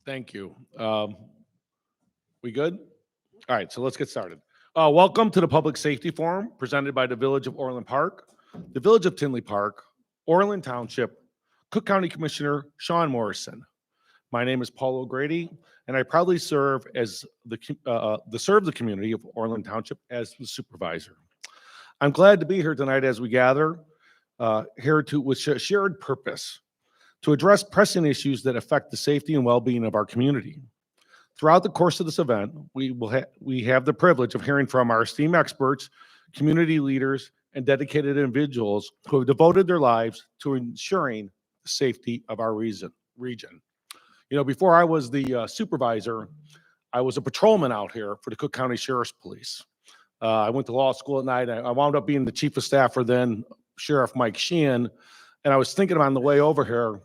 Thank you. We good? All right, so let's get started. Welcome to the Public Safety Forum presented by the Village of Orland Park, the Village of Tinley Park, Orland Township, Cook County Commissioner Sean Morrison. My name is Paul O'Grady, and I proudly serve as the community of Orland Township as the supervisor. I'm glad to be here tonight as we gather here with a shared purpose to address pressing issues that affect the safety and well-being of our community. Throughout the course of this event, we have the privilege of hearing from our esteemed experts, community leaders, and dedicated individuals who have devoted their lives to ensuring the safety of our region. You know, before I was the supervisor, I was a patrolman out here for the Cook County Sheriff's Police. I went to law school at night. I wound up being the chief of staff for then Sheriff Mike Sheehan, and I was thinking on the way over here,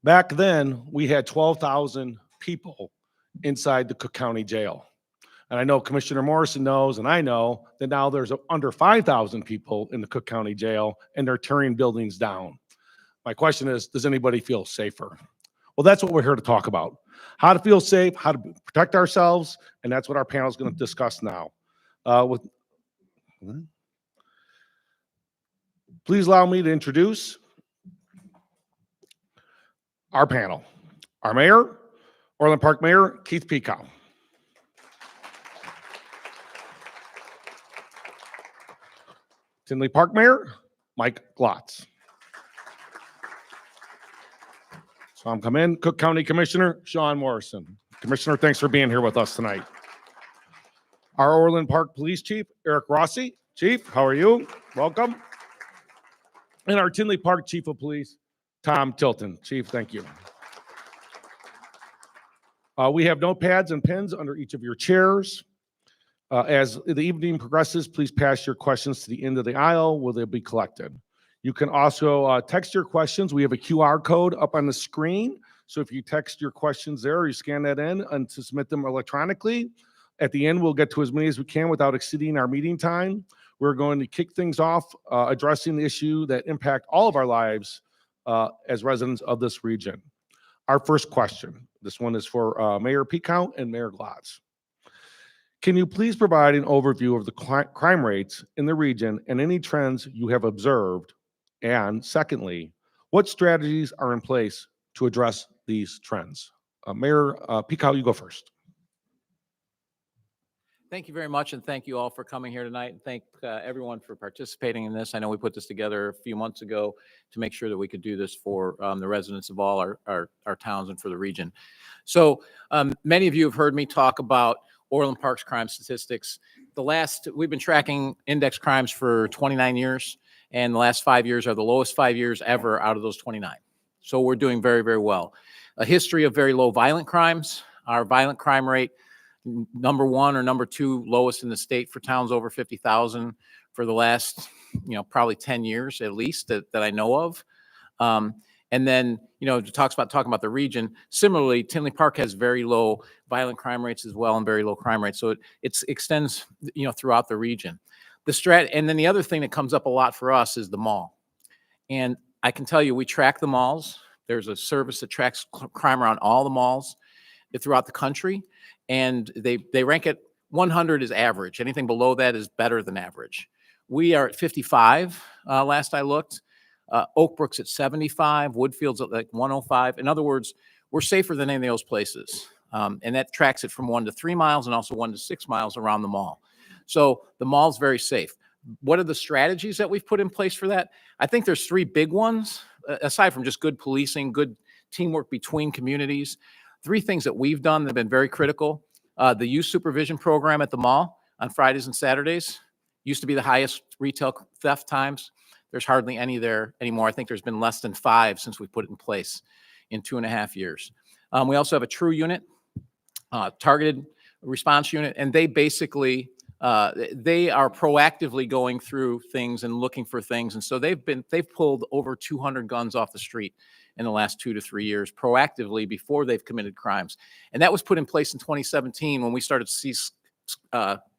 back then we had 12,000 people inside the Cook County Jail. And I know Commissioner Morrison knows, and I know that now there's under 5,000 people in the Cook County Jail, and they're tearing buildings down. My question is, does anybody feel safer? Well, that's what we're here to talk about. How to feel safe, how to protect ourselves, and that's what our panel is going to discuss now. Please allow me to introduce our panel. Our mayor, Orland Park Mayor Keith Pekow. Tinley Park Mayor Mike Glotz. So I'm coming in, Cook County Commissioner Sean Morrison. Commissioner, thanks for being here with us tonight. Our Orland Park Police Chief Eric Rossi. Chief, how are you? Welcome. And our Tinley Park Chief of Police Tom Tilton. Chief, thank you. We have notepads and pens under each of your chairs. As the evening progresses, please pass your questions to the end of the aisle where they'll be collected. You can also text your questions. We have a QR code up on the screen. So if you text your questions there, or you scan that in and to submit them electronically, at the end, we'll get to as many as we can without exceeding our meeting time. We're going to kick things off addressing the issue that impact all of our lives as residents of this region. Our first question, this one is for Mayor Pekow and Mayor Glotz. Can you please provide an overview of the crime rates in the region and any trends you have observed? And secondly, what strategies are in place to address these trends? Mayor Pekow, you go first. Thank you very much, and thank you all for coming here tonight, and thank everyone for participating in this. I know we put this together a few months ago to make sure that we could do this for the residents of all our towns and for the region. So many of you have heard me talk about Orland Park's crime statistics. We've been tracking index crimes for 29 years, and the last 5 years are the lowest 5 years ever out of those 29. So we're doing very, very well. A history of very low violent crimes. Our violent crime rate, number one or number two lowest in the state for towns over 50,000 for the last, probably 10 years at least that I know of. And then, talking about the region. Similarly, Tinley Park has very low violent crime rates as well and very low crime rates. So it extends, throughout the region. And then the other thing that comes up a lot for us is the mall. And I can tell you, we track the malls. There's a service that tracks crime around all the malls throughout the country. And they rank it 100 is average. Anything below that is better than average. We are at 55 last I looked. Oak Brook's at 75. Woodfield's at like 105. In other words, we're safer than any of those places. And that tracks it from 1 to 3 miles and also 1 to 6 miles around the mall. So the mall's very safe. What are the strategies that we've put in place for that? I think there's 3 big ones, aside from just good policing, good teamwork between communities. 3 things that we've done that have been very critical. The youth supervision program at the mall on Fridays and Saturdays used to be the highest retail theft times. There's hardly any there anymore. I think there's been less than 5 since we put it in place in 2.5 years. We also have a TRUE unit, targeted response unit, and they basically, they are proactively going through things and looking for things. And so they've pulled over 200 guns off the street in the last 2 to 3 years proactively before they've committed crimes. And that was put in place in 2017 when we started to see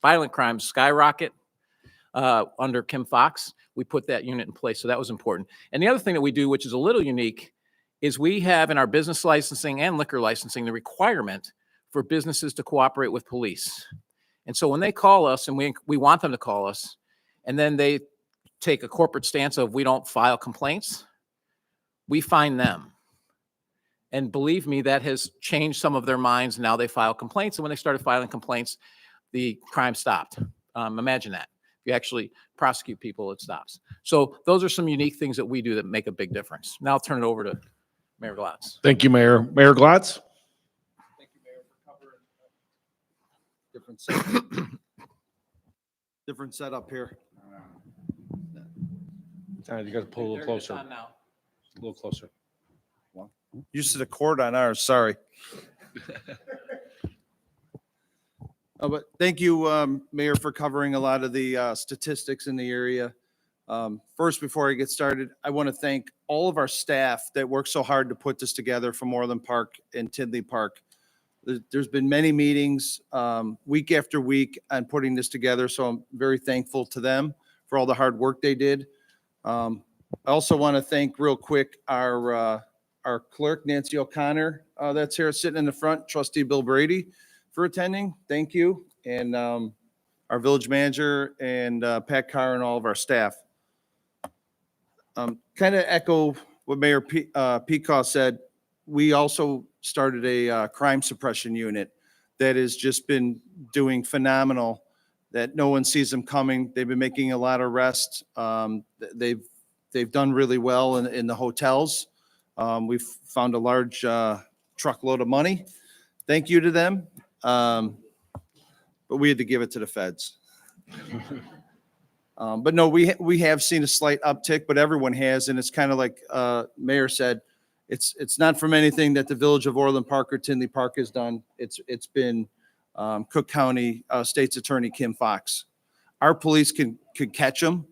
violent crimes skyrocket under Kim Fox. We put that unit in place. So that was important. And the other thing that we do, which is a little unique, is we have in our business licensing and liquor licensing the requirement for businesses to cooperate with police. And so when they call us, and we want them to call us, and then they take a corporate stance of we don't file complaints, we fine them. And believe me, that has changed some of their minds. Now they file complaints. And when they started filing complaints, the crime stopped. Imagine that. If you actually prosecute people, it stops. So those are some unique things that we do that make a big difference. Now I'll turn it over to Mayor Glatz. Thank you, Mayor. Mayor Glatz? Thank you, Mayor, for covering different setup here. You got to pull a little closer. A little closer. Used to the cord on ours, sorry. But thank you, Mayor, for covering a lot of the statistics in the area. First, before I get started, I want to thank all of our staff that worked so hard to put this together from Orland Park and Tinley Park. There's been many meetings week after week on putting this together, so I'm very thankful to them for all the hard work they did. I also want to thank real quick our clerk, Nancy O'Connor, that's here sitting in the front, Trustee Bill Brady for attending. Thank you. And our village manager and Pat Carr and all of our staff. Kind of echo what Mayor Peacock said. We also started a crime suppression unit that has just been doing phenomenal, that no one sees them coming. They've been making a lot of arrests. They've done really well in the hotels. We've found a large truckload of money. Thank you to them. But we had to give it to the feds. But no, we have seen a slight uptick, but everyone has. And it's kind of like Mayor said, it's not from anything that the village of Orland Park or Tinley Park has done. It's been Cook County State's Attorney Kim Fox. Our police could catch them.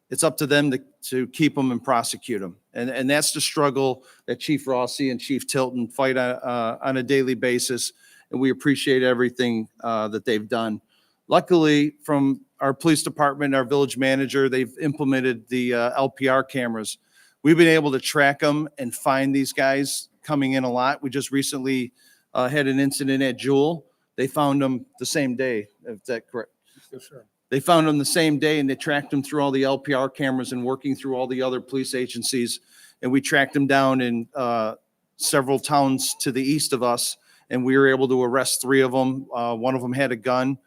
It's up to them to keep them and prosecute them. And that's the struggle that Chief Rossi and Chief Tilton fight on a daily basis. And we appreciate everything that they've done. Luckily, from our police department, our village manager, they've implemented the LPR cameras. We've been able to track them and find these guys coming in a lot. We just recently had an incident at Jewel. They found them the same day. Is that correct? Yes, sir. They found them the same day, and they tracked them through all the LPR cameras and working through all the other police agencies. And we tracked them down in several towns to the east of us, and we were able to arrest 3 of them. One of them had a gun.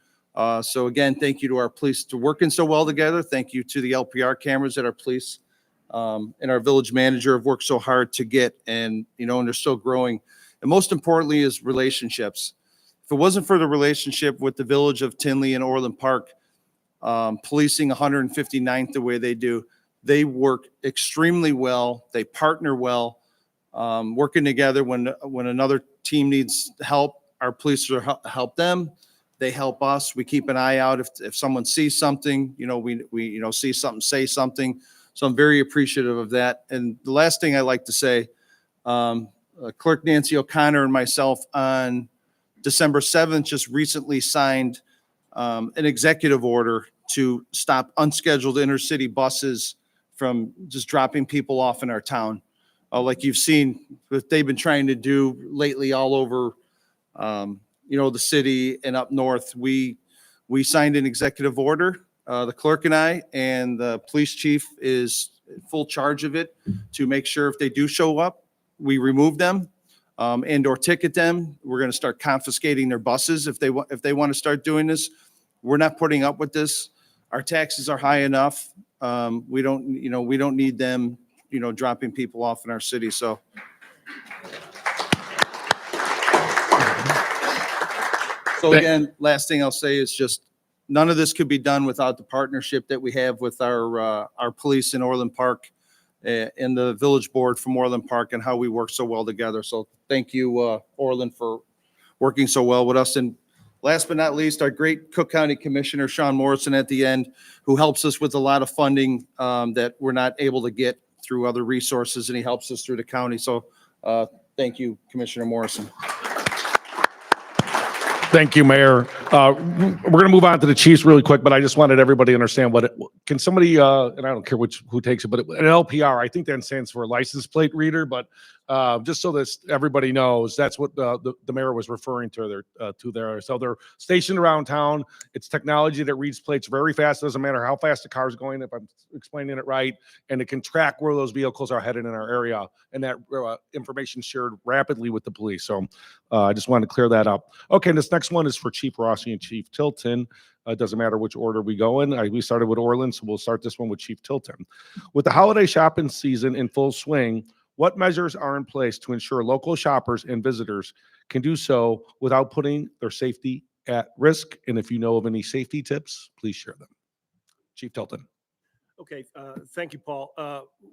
So again, thank you to our police for working so well together. Thank you to the LPR cameras that our police and our village manager have worked so hard to get, and and they're still growing. And most importantly is relationships. If it wasn't for the relationship with the village of Tinley and Orland Park, policing 159th the way they do, they work extremely well. They partner well, working together. When another team needs help, our police will help them. They help us. We keep an eye out if someone sees something. We see something, say something. So I'm very appreciative of that. And the last thing I like to say, Clerk Nancy O'Connor and myself on December 7th just recently signed an executive order to stop unscheduled intercity buses from just dropping people off in our town. Like you've seen what they've been trying to do lately all over, the city and up north. We signed an executive order, the clerk and I, and the police chief is full charge of it to make sure if they do show up, we remove them and or ticket them. We're going to start confiscating their buses if they want to start doing this. We're not putting up with this. Our taxes are high enough. We don't need them, dropping people off in our city. So. So again, last thing I'll say is just none of this could be done without the partnership that we have with our police in Orland Park and the village board from Orland Park and how we work so well together. So thank you, Orland, for working so well with us. And last but not least, our great Cook County Commissioner, Sean Morrison, at the end, who helps us with a lot of funding that we're not able to get through other resources, and he helps us through the county. So thank you, Commissioner Morrison. Thank you, Mayor. We're going to move on to the chiefs really quick, but I just wanted everybody to understand can somebody, and I don't care who takes it, but an LPR, I think that stands for license plate reader, but just so that everybody knows, that's what the mayor was referring to there. So they're stationed around town. It's technology that reads plates very fast. Doesn't matter how fast the car's going, if I'm explaining it right, and it can track where those vehicles are headed in our area, and that information shared rapidly with the police. So I just wanted to clear that up. Okay, this next one is for Chief Rossi and Chief Tilton. It doesn't matter which order we go in. We started with Orland, so we'll start this one with Chief Tilton. With the holiday shopping season in full swing, what measures are in place to ensure local shoppers and visitors can do so without putting their safety at risk? And if you know of any safety tips, please share them. Chief Tilton. Okay, thank you, Paul.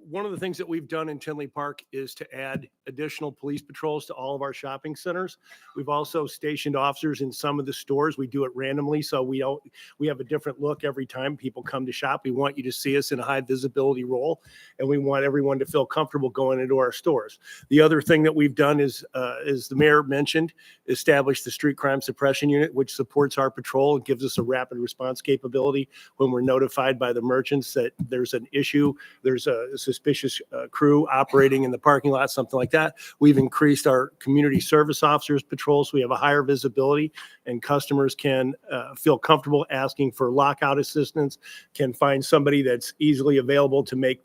One of the things that we've done in Tinley Park is to add additional police patrols to all of our shopping centers. We've also stationed officers in some of the stores. We do it randomly, so we have a different look every time people come to shop. We want you to see us in a high visibility role, and we want everyone to feel comfortable going into our stores. The other thing that we've done is, as the mayor mentioned, establish the Street Crime Suppression Unit, which supports our patrol and gives us a rapid response capability when we're notified by the merchants that there's an issue, there's a suspicious crew operating in the parking lot, something like that. We've increased our community service officers patrols, so we have a higher visibility, and customers can feel comfortable asking for lockout assistance, can find somebody that's easily available to make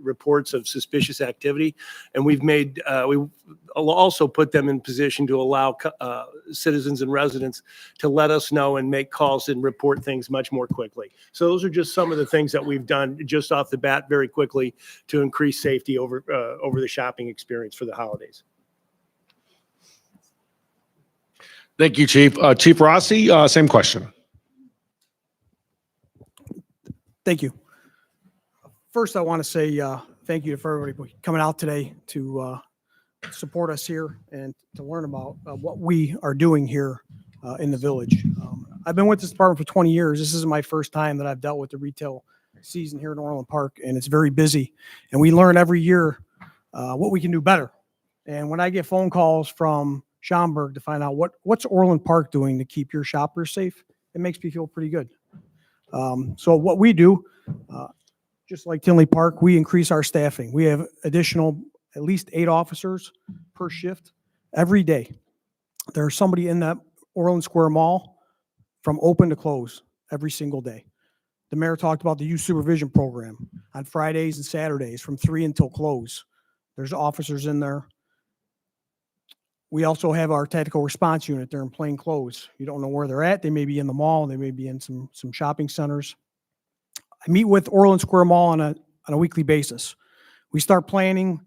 reports of suspicious activity. And we've also put them in position to allow citizens and residents to let us know and make calls and report things much more quickly. So those are just some of the things that we've done just off the bat very quickly to increase safety over the shopping experience for the holidays. Thank you, Chief. Chief Rossi, same question. Thank you. First, I want to say thank you for everybody coming out today to support us here and to learn about what we are doing here in the village. I've been with this department for 20 years. This is my first time that I've dealt with the retail season here in Orland Park, and it's very busy. And we learn every year what we can do better. And when I get phone calls from Schaumburg to find out what's Orland Park doing to keep your shoppers safe, it makes me feel pretty good. So what we do, just like Tinley Park, we increase our staffing. We have additional at least 8 officers per shift every day. There's somebody in that Orland Square Mall from open to close every single day. The mayor talked about the youth supervision program on Fridays and Saturdays from 3 until close. There's officers in there. We also have our tactical response unit. They're in plain clothes. You don't know where they're at. They may be in the mall. They may be in some shopping centers. I meet with Orland Square Mall on a weekly basis. We start planning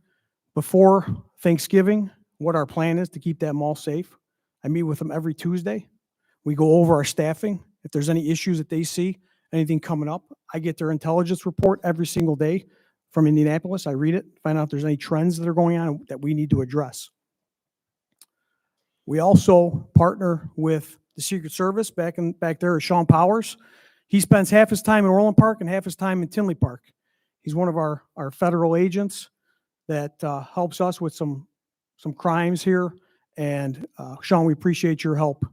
before Thanksgiving what our plan is to keep that mall safe. I meet with them every Tuesday. We go over our staffing. If there's any issues that they see, anything coming up, I get their intelligence report every single day from Indianapolis. I read it, find out if there's any trends that are going on that we need to address. We also partner with the Secret Service. Back there is Sean Powers. He spends half his time in Orland Park and half his time in Tinley Park. He's one of our federal agents that helps us with some crimes here. And Sean, we appreciate your help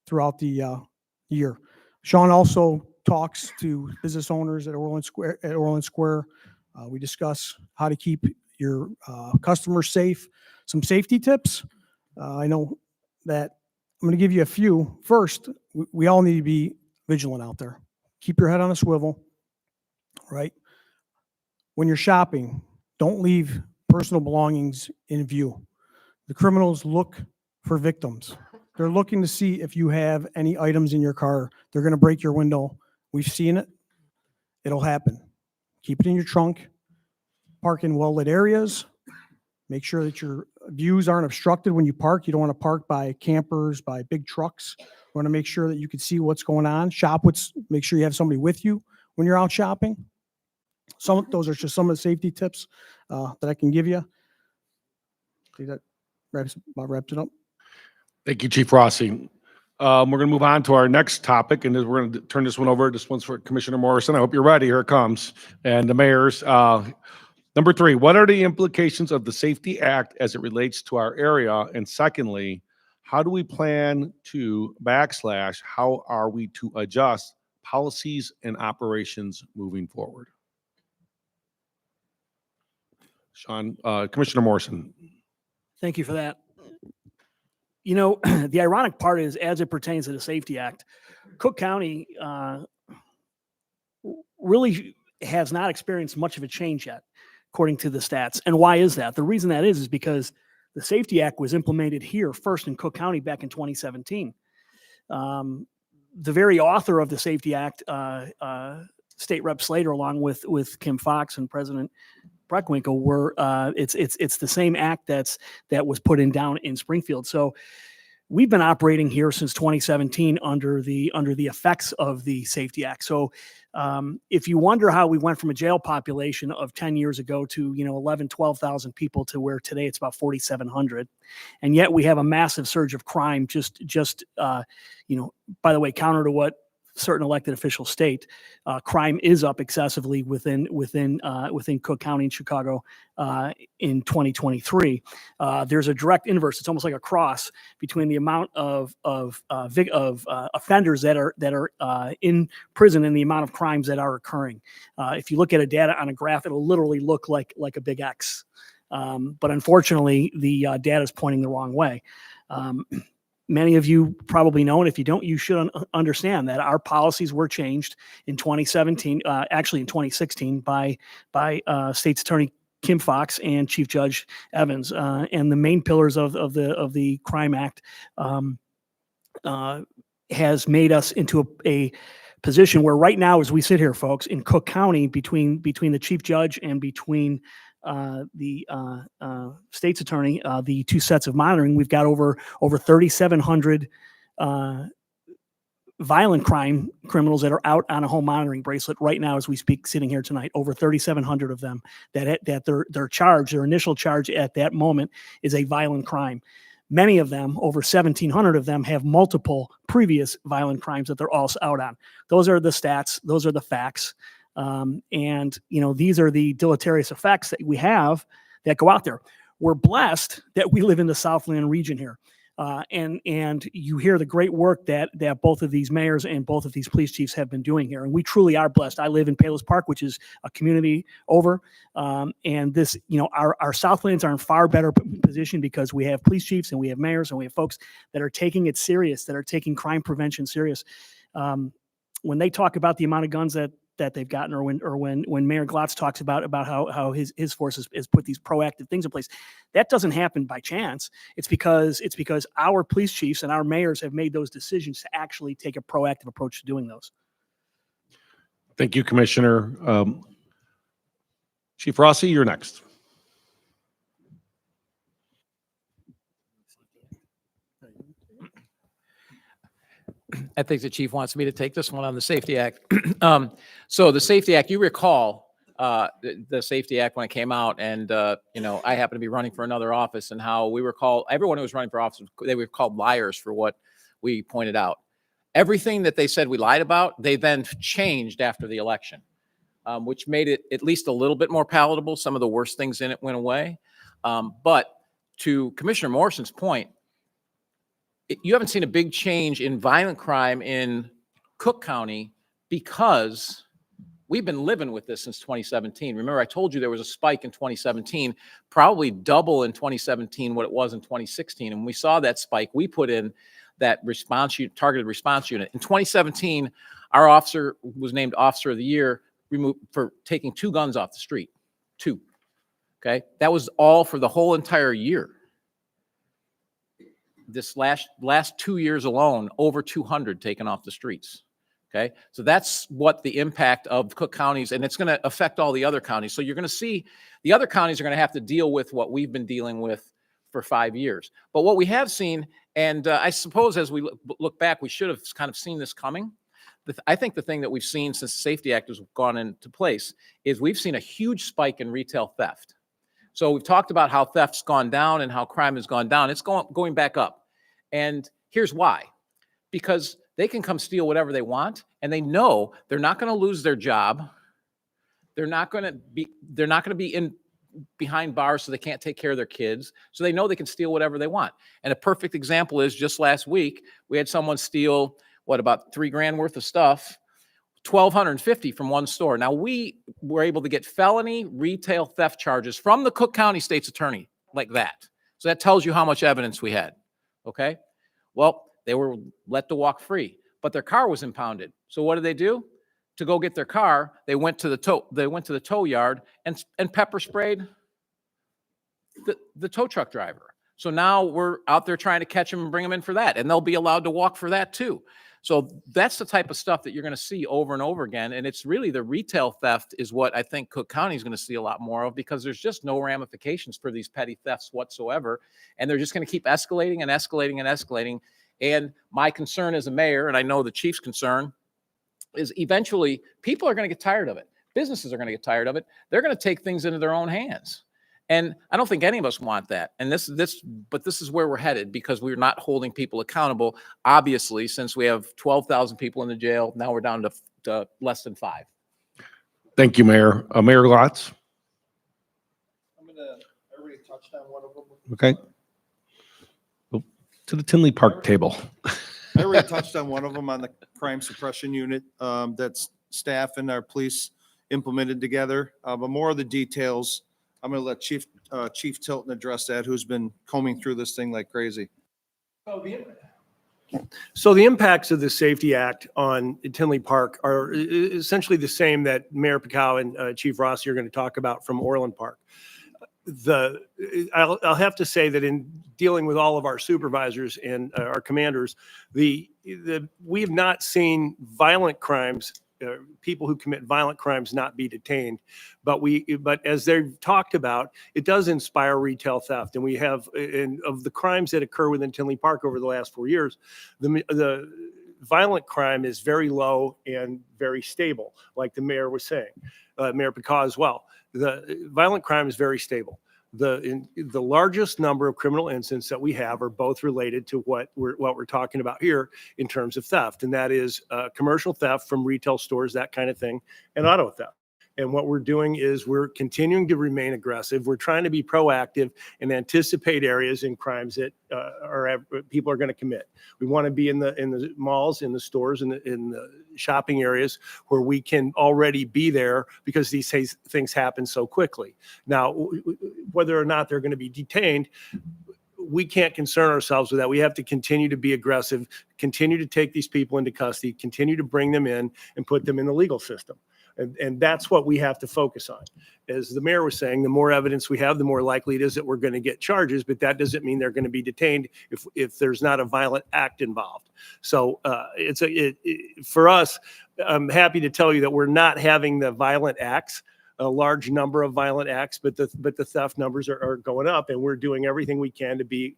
throughout the year. Sean also talks to business owners at Orland Square. We discuss how to keep your customers safe. Some safety tips. I know that I'm going to give you a few. First, we all need to be vigilant out there. Keep your head on a swivel, right? When you're shopping, don't leave personal belongings in view. The criminals look for victims. They're looking to see if you have any items in your car. They're going to break your window. We've seen it. It'll happen. Keep it in your trunk. Park in well-lit areas. Make sure that your views aren't obstructed when you park. You don't want to park by campers, by big trucks. You want to make sure that you can see what's going on. Make sure you have somebody with you when you're out shopping. Those are just some of the safety tips that I can give you. I think that wraps it up. Thank you, Chief Rossi. We're going to move on to our next topic, and we're going to turn this one over. This one's for Commissioner Morrison. I hope you're ready. Here it comes. And the mayor's. Number 3, what are the implications of the Safety Act as it relates to our area? And secondly, how do we plan to how are we to adjust policies and operations moving forward? Sean, Commissioner Morrison. Thank you for that. You know, the ironic part is, as it pertains to the Safety Act, Cook County really has not experienced much of a change yet, according to the stats. And why is that? The reason that is because the Safety Act was implemented here first in Cook County back in 2017. The very author of the Safety Act, State Rep Slater, along with Kim Fox and President Breckwinkle, were it's the same act that was put in down in Springfield. So we've been operating here since 2017 under the effects of the Safety Act. So if you wonder how we went from a jail population of 10 years ago to 11, 12,000 people to where today it's about 4,700, and yet we have a massive surge of crime. Just by the way, counter to what certain elected officials state, crime is up excessively within Cook County and Chicago in 2023. There's a direct inverse. It's almost like a cross between the amount of offenders that are in prison and the amount of crimes that are occurring. If you look at a data on a graph, it'll literally look like a big X. But unfortunately, the data is pointing the wrong way. Many of you probably know, and if you don't, you should understand that our policies were changed in 2017, actually in 2016, by State's Attorney Kim Fox and Chief Judge Evans. And the main pillars of the Crime Act has made us into a position where right now, as we sit here, folks, in Cook County, between the Chief Judge and between the state's attorney, the two sets of monitoring, we've got over 3,700 violent crime criminals that are out on a home monitoring bracelet right now as we speak, sitting here tonight. Over 3,700 of them that their charge, their initial charge at that moment, is a violent crime. Many of them, over 1,700 of them, have multiple previous violent crimes that they're also out on. Those are the stats. Those are the facts. And these are the deleterious effects that we have that go out there. We're blessed that we live in the Southland region here. And you hear the great work that both of these mayors and both of these police chiefs have been doing here. And we truly are blessed. I live in Palos Park, which is a community over. And this, our Southlands are in far better position because we have police chiefs and we have mayors and we have folks that are taking it serious, that are taking crime prevention serious. When they talk about the amount of guns that they've gotten, or when Mayor Glotz talks about how his force has put these proactive things in place, that doesn't happen by chance. It's because our police chiefs and our mayors have made those decisions to actually take a proactive approach to doing those. Thank you, Commissioner. Chief Rossi, you're next. I think the chief wants me to take this one on the Safety Act. So the Safety Act, you recall the Safety Act when it came out, and I happened to be running for another office, and how we were called, everyone who was running for office, they were called liars for what we pointed out. Everything that they said we lied about, they then changed after the election, which made it at least a little bit more palatable. Some of the worst things in it went away. But to Commissioner Morrison's point, you haven't seen a big change in violent crime in Cook County because we've been living with this since 2017. Remember, I told you there was a spike in 2017, probably double in 2017 what it was in 2016. And when we saw that spike, we put in that targeted response unit. In 2017, our officer was named Officer of the Year for taking 2 guns off the street. 2. Okay. That was all for the whole entire year. This last 2 years alone, over 200 taken off the streets. Okay. So that's what the impact of Cook counties, and it's going to affect all the other counties. So you're going to see the other counties are going to have to deal with what we've been dealing with for 5 years. But what we have seen, and I suppose as we look back, we should have kind of seen this coming. I think the thing that we've seen since the Safety Act has gone into place is we've seen a huge spike in retail theft. So we've talked about how theft's gone down and how crime has gone down. It's going back up. And here's why. Because they can come steal whatever they want, and they know they're not going to lose their job. They're not going to be in behind bars so they can't take care of their kids. So they know they can steal whatever they want. And a perfect example is just last week, we had someone steal, about $3,000 worth of stuff, 1,250 from one store. Now, we were able to get felony retail theft charges from the Cook County State's Attorney like that. So that tells you how much evidence we had. Okay. Well, they were let to walk free, but their car was impounded. So what did they do? To go get their car, they went to the tow yard and pepper sprayed the tow truck driver. So now we're out there trying to catch them and bring them in for that, and they'll be allowed to walk for that too. So that's the type of stuff that you're going to see over and over again. And it's really the retail theft is what I think Cook County is going to see a lot more of, because there's just no ramifications for these petty thefts whatsoever. And they're just going to keep escalating and escalating and escalating. And my concern as a mayor, and I know the chief's concern, is eventually people are going to get tired of it. Businesses are going to get tired of it. They're going to take things into their own hands. And I don't think any of us want that. And this is where we're headed, because we're not holding people accountable. Obviously, since we have 12,000 people in the jail, now we're down to less than 5. Thank you, Mayor. Mayor Glotz. I already touched on one of them. Okay. Oh, to the Tinley Park table. I already touched on one of them on the crime suppression unit, that's staff and our police implemented together. But more of the details, I'm going to let Chief Tilton address that, who's been combing through this thing like crazy. So the impacts of the Safety Act on Tinley Park are essentially the same that Mayor Pacow and Chief Rossi are going to talk about from Orland Park. I'll have to say that in dealing with all of our supervisors and our commanders, we have not seen violent crimes, people who commit violent crimes not be detained, but as they've talked about, it does inspire retail theft. And we have, of the crimes that occur within Tinley Park over the last 4 years, the violent crime is very low and very stable, like the mayor was saying, Mayor Pacow as well. The violent crime is very stable. The largest number of criminal incidents that we have are both related to what we're talking about here in terms of theft, and that is commercial theft from retail stores, that kind of thing, and auto theft. And what we're doing is we're continuing to remain aggressive. We're trying to be proactive and anticipate areas and crimes that people are going to commit. We want to be in the malls, in the stores, in the shopping areas where we can already be there, because these things happen so quickly. Now, whether or not they're going to be detained, we can't concern ourselves with that. We have to continue to be aggressive, continue to take these people into custody, continue to bring them in and put them in the legal system. And that's what we have to focus on. As the mayor was saying, the more evidence we have, the more likely it is that we're going to get charges, but that doesn't mean they're going to be detained if there's not a violent act involved. So for us, I'm happy to tell you that we're not having the violent acts, a large number of violent acts, but the theft numbers are going up, and we're doing everything we can to be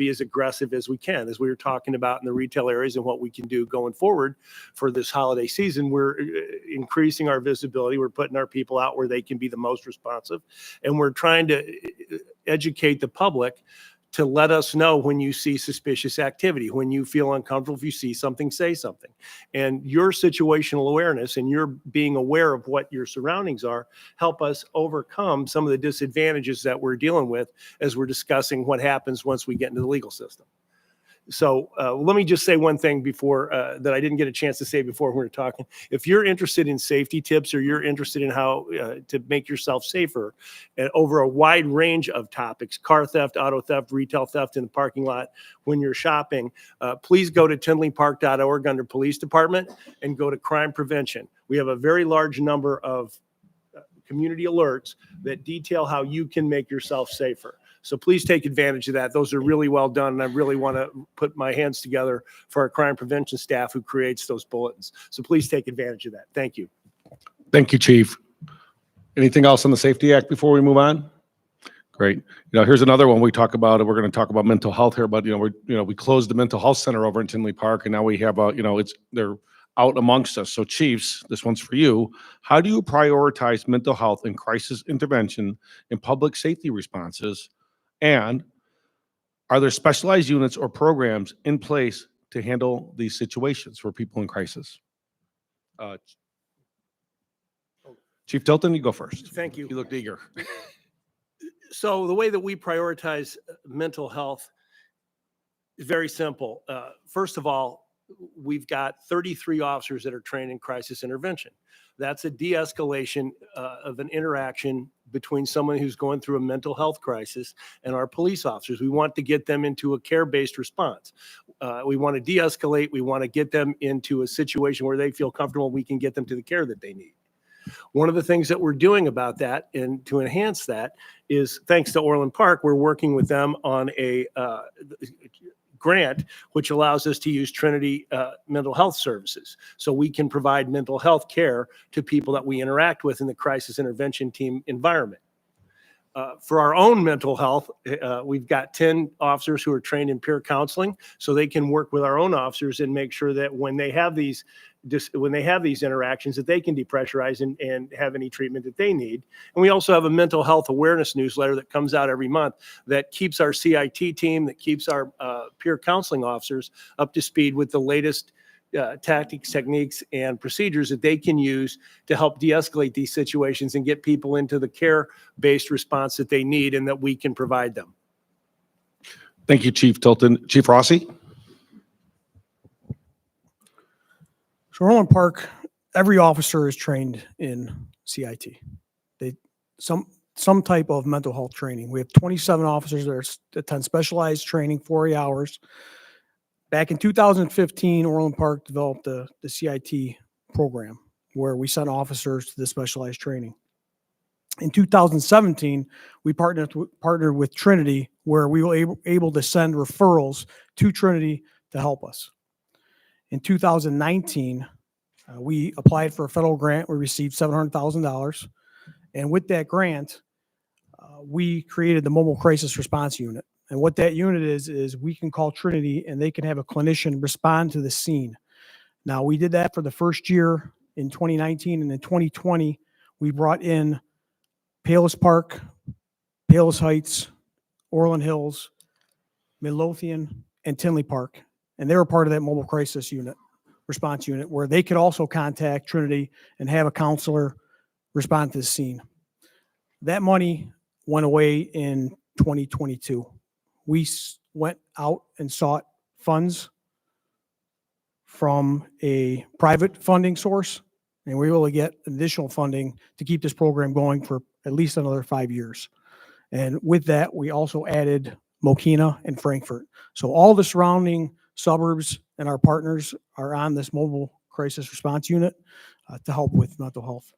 as aggressive as we can. As we were talking about in the retail areas and what we can do going forward for this holiday season, we're increasing our visibility. We're putting our people out where they can be the most responsive, and we're trying to educate the public to let us know when you see suspicious activity, when you feel uncomfortable, if you see something, say something. And your situational awareness and your being aware of what your surroundings are help us overcome some of the disadvantages that we're dealing with as we're discussing what happens once we get into the legal system. So let me just say one thing before that I didn't get a chance to say before we were talking. If you're interested in safety tips, or you're interested in how to make yourself safer and over a wide range of topics, car theft, auto theft, retail theft in the parking lot, when you're shopping, please go to tinleypark.org under police department and go to crime prevention. We have a very large number of community alerts that detail how you can make yourself safer. So please take advantage of that. Those are really well done, and I really want to put my hands together for our crime prevention staff who creates those bulletins. So please take advantage of that. Thank you. Thank you, Chief. Anything else on the Safety Act before we move on? Great. Here's another one we talk about. We're going to talk about mental health here, but we closed the mental health center over in Tinley Park, and now we have they're out amongst us. So Chiefs, this one's for you. How do you prioritize mental health and crisis intervention in public safety responses? And are there specialized units or programs in place to handle these situations for people in crisis? Chief Tilton, you go first. Thank you. You looked eager. So the way that we prioritize mental health is very simple. First of all, we've got 33 officers that are trained in crisis intervention. That's a de-escalation of an interaction between someone who's going through a mental health crisis and our police officers. We want to get them into a care-based response. We want to de-escalate. We want to get them into a situation where they feel comfortable. We can get them to the care that they need. One of the things that we're doing about that and to enhance that is, thanks to Orland Park, we're working with them on a grant which allows us to use Trinity mental health services. So we can provide mental health care to people that we interact with in the crisis intervention team environment. For our own mental health, we've got 10 officers who are trained in peer counseling, so they can work with our own officers and make sure that when they have these interactions, that they can depressurize and have any treatment that they need. And we also have a mental health awareness newsletter that comes out every month that keeps our CIT team, that keeps our peer counseling officers up to speed with the latest tactics, techniques, and procedures that they can use to help de-escalate these situations and get people into the care-based response that they need and that we can provide them. Thank you, Chief Tilton. Chief Rossi? So Orland Park, every officer is trained in CIT. Some type of mental health training. We have 27 officers that attend specialized training, 40 hours. Back in 2015, Orland Park developed the CIT program where we sent officers to the specialized training. In 2017, we partnered with Trinity, where we were able to send referrals to Trinity to help us. In 2019, we applied for a federal grant. We received $700,000. And with that grant, we created the Mobile Crisis Response Unit. And what that unit is we can call Trinity and they can have a clinician respond to the scene. Now, we did that for the first year in 2019, and in 2020, we brought in Palos Park, Palos Heights, Orland Hills, Midlothian, and Tinley Park. And they were part of that Mobile Crisis Unit, Response Unit, where they could also contact Trinity and have a counselor respond to the scene. That money went away in 2022. We went out and sought funds from a private funding source, and we were able to get additional funding to keep this program going for at least another 5 years. And with that, we also added Mokina and Frankfurt. So all the surrounding suburbs and our partners are on this Mobile Crisis Response Unit to help with mental health.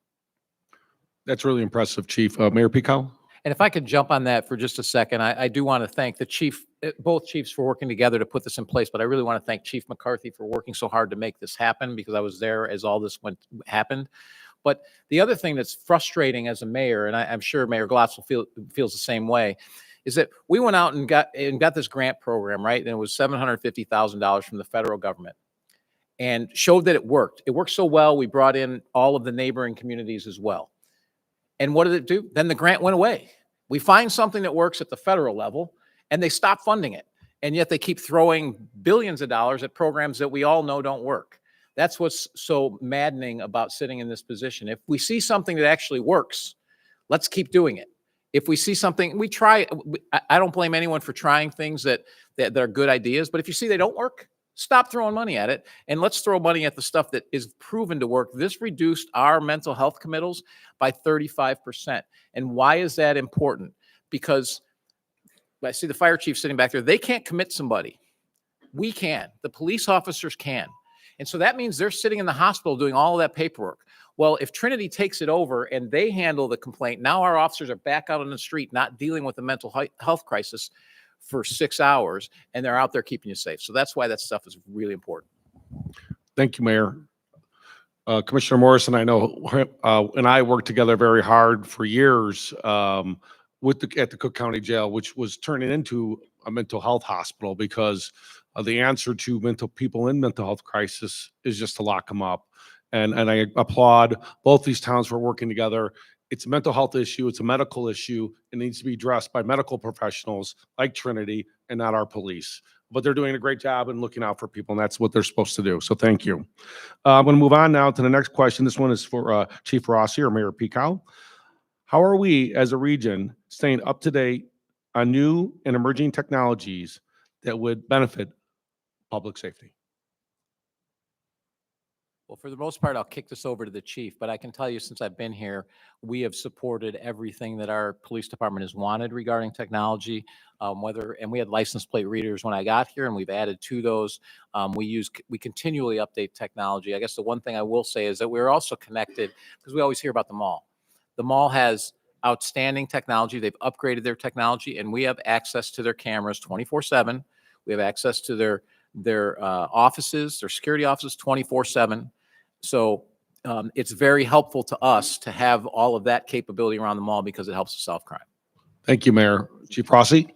That's really impressive, Chief. Mayor Pico? And if I could jump on that for just a second, I do want to thank the chief, both chiefs for working together to put this in place, but I really want to thank Chief McCarthy for working so hard to make this happen, because I was there as all this happened. But the other thing that's frustrating as a mayor, and I'm sure Mayor Glotz feels the same way, is that we went out and got this grant program, right? And it was $750,000 from the federal government, and showed that it worked. It worked so well, we brought in all of the neighboring communities as well. And what did it do? Then the grant went away. We find something that works at the federal level, and they stop funding it. And yet they keep throwing billions of dollars at programs that we all know don't work. That's what's so maddening about sitting in this position. If we see something that actually works, let's keep doing it. If we see something, we try. I don't blame anyone for trying things that are good ideas, but if you see they don't work, stop throwing money at it, and let's throw money at the stuff that is proven to work. This reduced our mental health committals by 35%. And why is that important? Because I see the fire chief sitting back there. They can't commit somebody. We can. The police officers can. And so that means they're sitting in the hospital doing all of that paperwork. Well, if Trinity takes it over and they handle the complaint, now our officers are back out on the street, not dealing with a mental health crisis for 6 hours, and they're out there keeping you safe. So that's why that stuff is really important. Thank you, Mayor. Commissioner Morrison, I know, and I worked together very hard for years at the Cook County Jail, which was turning into a mental health hospital, because the answer to people in mental health crisis is just to lock them up. And I applaud both these towns for working together. It's a mental health issue. It's a medical issue. It needs to be addressed by medical professionals like Trinity and not our police. But they're doing a great job and looking out for people, and that's what they're supposed to do. So thank you. I'm going to move on now to the next question. This one is for Chief Rossi or Mayor Pico. How are we as a region staying up to date on new and emerging technologies that would benefit public safety? Well, for the most part, I'll kick this over to the chief, but I can tell you, since I've been here, we have supported everything that our police department has wanted regarding technology. And we had license plate readers when I got here, and we've added to those. We continually update technology. I guess the one thing I will say is that we're also connected, because we always hear about the mall. The mall has outstanding technology. They've upgraded their technology, and we have access to their cameras 24/7. We have access to their offices, their security offices 24/7. So it's very helpful to us to have all of that capability around the mall because it helps us solve crime. Thank you, Mayor. Chief Rossi?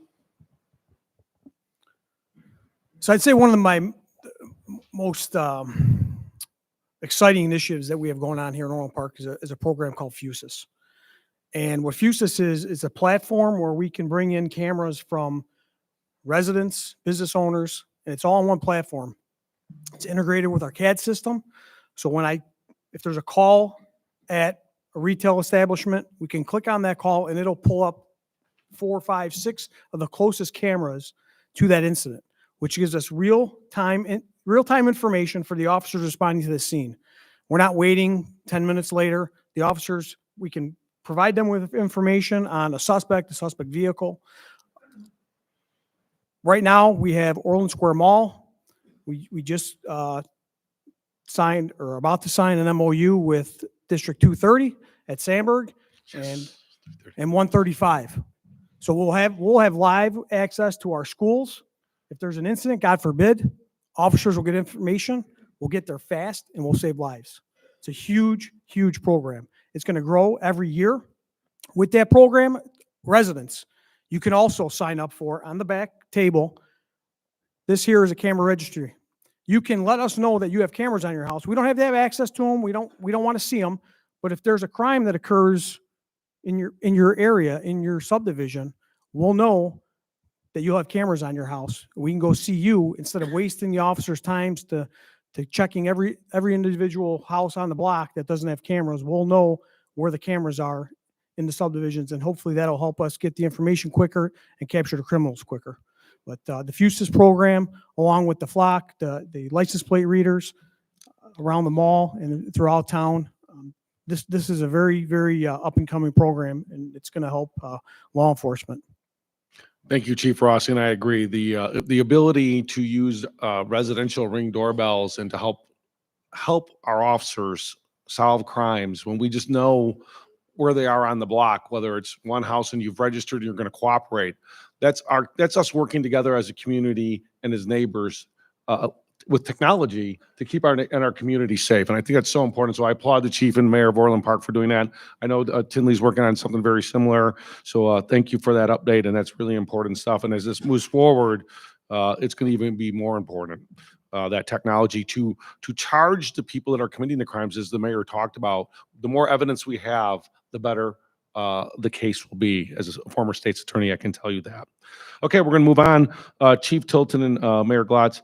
So I'd say one of my most exciting initiatives that we have going on here in Orland Park is a program called Fusus. And what Fusus is a platform where we can bring in cameras from residents, business owners, and it's all on one platform. It's integrated with our CAD system. So if there's a call at a retail establishment, we can click on that call and it'll pull up 4, 5, 6 of the closest cameras to that incident, which gives us real-time information for the officers responding to the scene. We're not waiting 10 minutes later. The officers, we can provide them with information on the suspect vehicle. Right now, we have Orland Square Mall. We just signed or about to sign an MOU with District 230 at Sandburg and 135. So we'll have live access to our schools. If there's an incident, God forbid, officers will get information. We'll get there fast and we'll save lives. It's a huge, huge program. It's going to grow every year. With that program, residents, you can also sign up for on the back table. This here is a camera registry. You can let us know that you have cameras on your house. We don't have to have access to them. We don't want to see them. But if there's a crime that occurs in your area, in your subdivision, we'll know that you'll have cameras on your house. We can go see you instead of wasting the officers' times to checking every individual house on the block that doesn't have cameras. We'll know where the cameras are in the subdivisions, and hopefully that'll help us get the information quicker and capture the criminals quicker. But the Fusus program, along with the flock, the license plate readers around the mall and throughout town, this is a very, very up and coming program, and it's going to help law enforcement. Thank you, Chief Rossi, and I agree. The ability to use residential Ring doorbells and to help our officers solve crimes when we just know where they are on the block, whether it's one house and you've registered and you're going to cooperate. That's us working together as a community and as neighbors with technology to keep our community safe. And I think that's so important. So I applaud the chief and mayor of Orland Park for doing that. I know Tinley's working on something very similar. So thank you for that update. And that's really important stuff. And as this moves forward, it's going to even be more important. That technology to charge the people that are committing the crimes, as the mayor talked about. The more evidence we have, the better the case will be. As a former state's attorney, I can tell you that. Okay, we're going to move on. Chief Tilton and Mayor Glotz,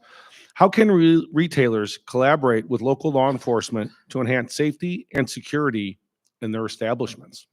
how can retailers collaborate with local law enforcement to enhance safety and security in their establishments?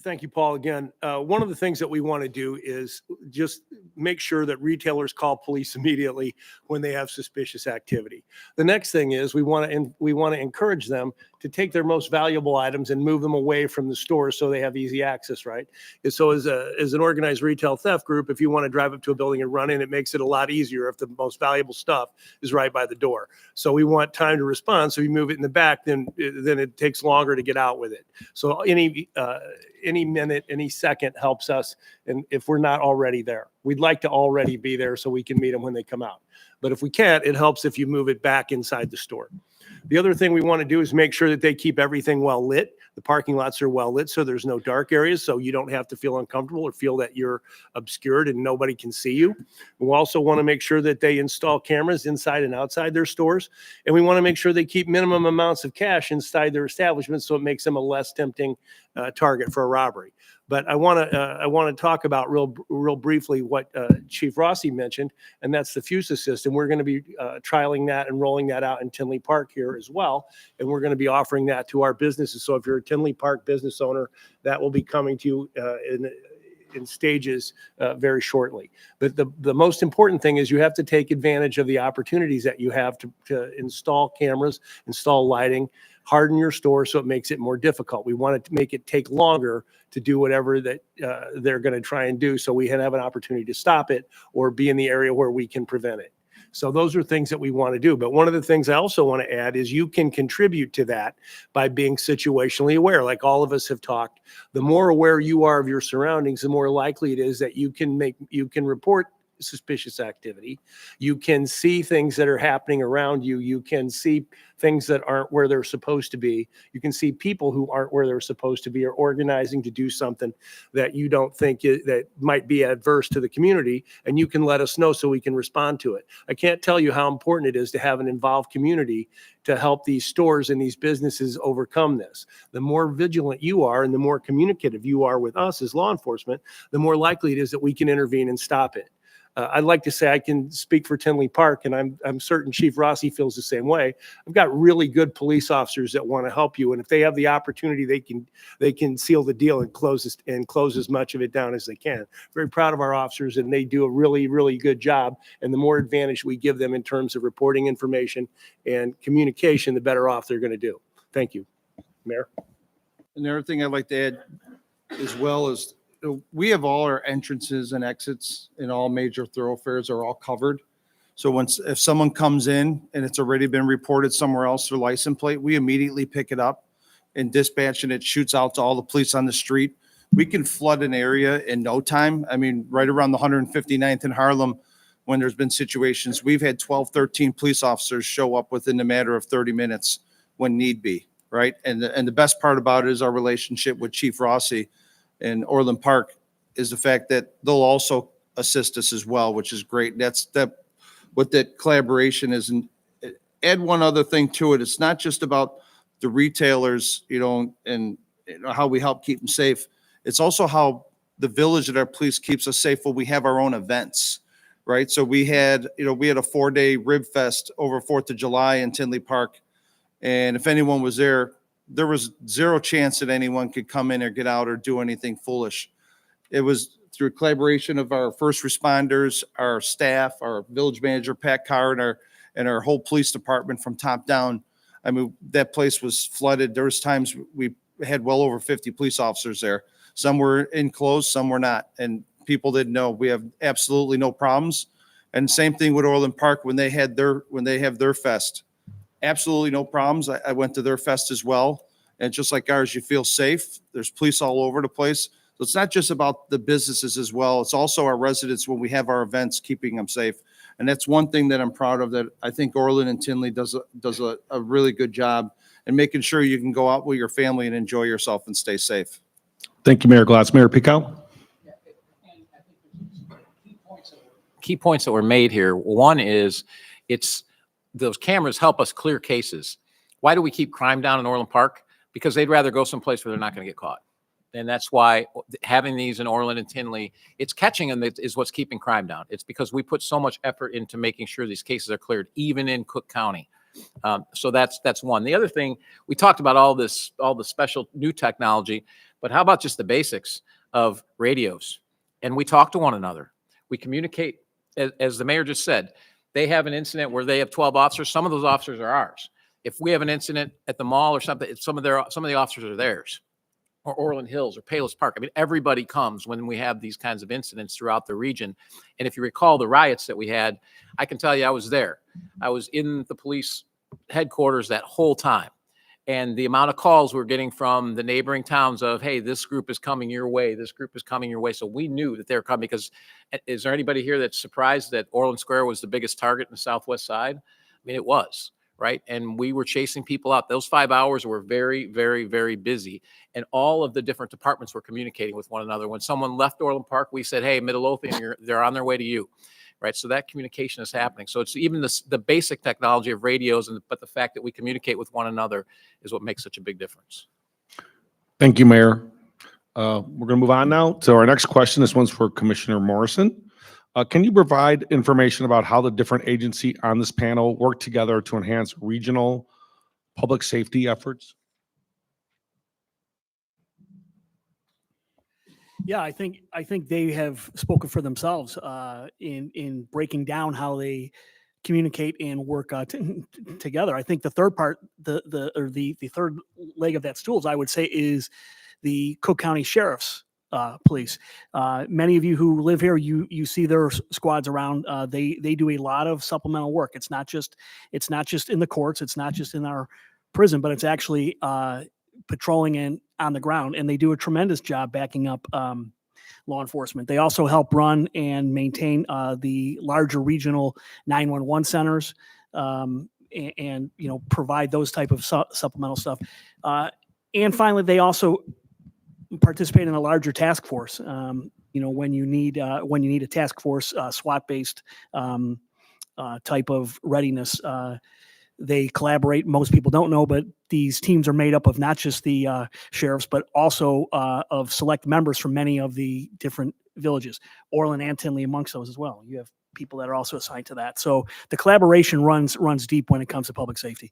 Thank you, Paul. Again, one of the things that we want to do is just make sure that retailers call police immediately when they have suspicious activity. The next thing is we want to encourage them to take their most valuable items and move them away from the store so they have easy access, right? And so as an organized retail theft group, if you want to drive up to a building and run in, it makes it a lot easier if the most valuable stuff is right by the door. So we want time to respond. So you move it in the back, then it takes longer to get out with it. So any minute, any second helps us. And if we're not already there, we'd like to already be there so we can meet them when they come out. But if we can't, it helps if you move it back inside the store. The other thing we want to do is make sure that they keep everything well lit. The parking lots are well lit, so there's no dark areas, so you don't have to feel uncomfortable or feel that you're obscured and nobody can see you. We also want to make sure that they install cameras inside and outside their stores, and we want to make sure they keep minimum amounts of cash inside their establishments so it makes them a less tempting target for a robbery. But I want to talk about real briefly what Chief Rossi mentioned, and that's the FUSA system. We're going to be trialing that and rolling that out in Tinley Park here as well, and we're going to be offering that to our businesses. So if you're a Tinley Park business owner, that will be coming to you in stages very shortly. But the most important thing is you have to take advantage of the opportunities that you have to install cameras, install lighting, harden your store so it makes it more difficult. We want to make it take longer to do whatever that they're going to try and do, so we have an opportunity to stop it or be in the area where we can prevent it. So those are things that we want to do. But one of the things I also want to add is you can contribute to that by being situationally aware. Like all of us have talked, the more aware you are of your surroundings, the more likely it is that you can report suspicious activity. You can see things that are happening around you. You can see things that aren't where they're supposed to be. You can see people who aren't where they're supposed to be or organizing to do something that you don't think that might be adverse to the community, and you can let us know so we can respond to it. I can't tell you how important it is to have an involved community to help these stores and these businesses overcome this. The more vigilant you are and the more communicative you are with us as law enforcement, the more likely it is that we can intervene and stop it. I'd like to say I can speak for Tinley Park, and I'm certain Chief Rossi feels the same way. I've got really good police officers that want to help you, and if they have the opportunity, they can seal the deal and close as much of it down as they can. Very proud of our officers, and they do a really, really good job. And the more advantage we give them in terms of reporting information and communication, the better off they're going to do. Thank you, Mayor. And the other thing I'd like to add as well is we have all our entrances and exits in all major thoroughfares are all covered. So if someone comes in and it's already been reported somewhere else, their license plate, we immediately pick it up and dispatch, and it shoots out to all the police on the street. We can flood an area in no time. I mean, right around the 159th in Harlem, when there's been situations, we've had 12, 13 police officers show up within a matter of 30 minutes when need be, right? And the best part about it is our relationship with Chief Rossi in Orland Park is the fact that they'll also assist us as well, which is great. That's what that collaboration is. And add one other thing to it. It's not just about the retailers, and how we help keep them safe. It's also how the village that our police keeps us safe when we have our own events, right? So we had a 4-day rib fest over 4th of July in Tinley Park. And if anyone was there was zero chance that anyone could come in or get out or do anything foolish. It was through collaboration of our first responders, our staff, our village manager, Pat Carr, and our whole police department from top down. I mean, that place was flooded. There was times we had well over 50 police officers there. Some were enclosed, some were not. And people didn't know. We have absolutely no problems. And same thing with Orland Park when they have their fest. Absolutely no problems. I went to their fest as well. And just like ours, you feel safe. There's police all over the place. So it's not just about the businesses as well. It's also our residents when we have our events, keeping them safe. And that's one thing that I'm proud of, that I think Orland and Tinley does a really good job in making sure you can go out with your family and enjoy yourself and stay safe. Thank you, Mayor Glatz. Mayor Pico? Key points that were made here. One is those cameras help us clear cases. Why do we keep crime down in Orland Park? Because they'd rather go someplace where they're not going to get caught. And that's why having these in Orland and Tinley, it's catching them is what's keeping crime down. It's because we put so much effort into making sure these cases are cleared, even in Cook County. So that's one. The other thing, we talked about all the special new technology, but how about just the basics of radios? And we talk to one another. We communicate, as the mayor just said. They have an incident where they have 12 officers. Some of those officers are ours. If we have an incident at the mall or something, some of the officers are theirs, or Orland Hills or Palos Park. I mean, everybody comes when we have these kinds of incidents throughout the region. And if you recall the riots that we had, I can tell you I was there. I was in the police headquarters that whole time. And the amount of calls we're getting from the neighboring towns of, hey, this group is coming your way. This group is coming your way. So we knew that they were coming, because is there anybody here that's surprised that Orland Square was the biggest target in the Southwest side? I mean, it was, right? And we were chasing people out. Those 5 hours were very, very, very busy. And all of the different departments were communicating with one another. When someone left Orland Park, we said, hey, Midlothian, they're on their way to you, right? So that communication is happening. So it's even the basic technology of radios, but the fact that we communicate with one another is what makes such a big difference. Thank you, Mayor. We're going to move on now to our next question. This one's for Commissioner Morrison. Can you provide information about how the different agencies on this panel work together to enhance regional public safety efforts? Yeah, I think they have spoken for themselves in breaking down how they communicate and work together. I think the third part, the third leg of that stool, I would say, is the Cook County Sheriff's Police. Many of you who live here, you see their squads around. They do a lot of supplemental work. It's not just in the courts. It's not just in our prison, but it's actually patrolling on the ground, and they do a tremendous job backing up law enforcement. They also help run and maintain the larger regional 911 centers, and provide those type of supplemental stuff. And finally, they also participate in a larger task force. When you need a task force, SWAT-based type of readiness, they collaborate. Most people don't know, but these teams are made up of not just the sheriffs, but also of select members from many of the different villages, Orland and Tinley amongst those as well. You have people that are also assigned to that. So the collaboration runs deep when it comes to public safety.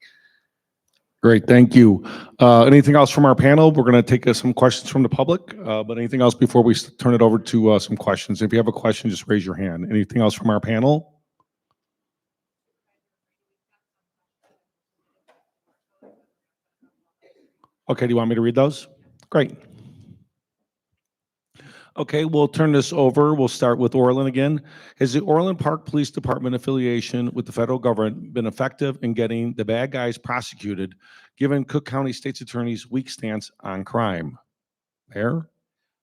Great, thank you. Anything else from our panel? We're going to take some questions from the public, but anything else before we turn it over to some questions? If you have a question, just raise your hand. Anything else from our panel? Okay, do you want me to read those? Great. Okay, we'll turn this over. We'll start with Orland again. Has the Orland Park Police Department affiliation with the federal government been effective in getting the bad guys prosecuted, given Cook County State's Attorney's weak stance on crime? Mayor?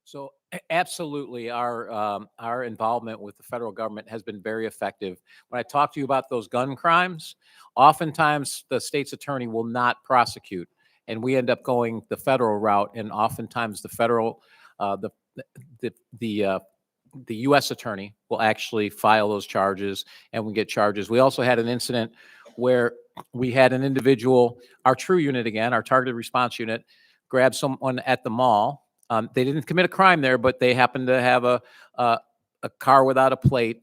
So absolutely, our involvement with the federal government has been very effective. When I talk to you about those gun crimes, oftentimes the state's attorney will not prosecute, and we end up going the federal route. And oftentimes the federal, the U.S. attorney will actually file those charges, and we get charges. We also had an incident where we had an individual, our TRUE unit again, our targeted response unit, grabbed someone at the mall. They didn't commit a crime there, but they happened to have a car without a plate.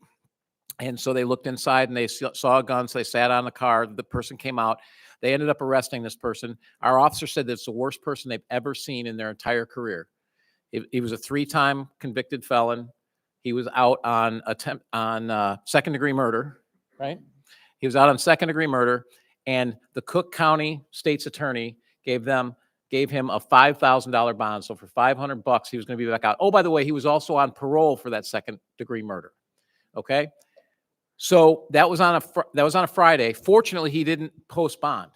And so they looked inside and they saw a gun. So they sat on the car. The person came out. They ended up arresting this person. Our officer said that it's the worst person they've ever seen in their entire career. He was a 3-time convicted felon. He was out on second-degree murder, right? He was out on second-degree murder, and the Cook County State's Attorney gave him a $5,000 bond. So for $500, he was going to be back out. Oh, by the way, he was also on parole for that second-degree murder. Okay, so that was on a Friday. Fortunately, he didn't post bond.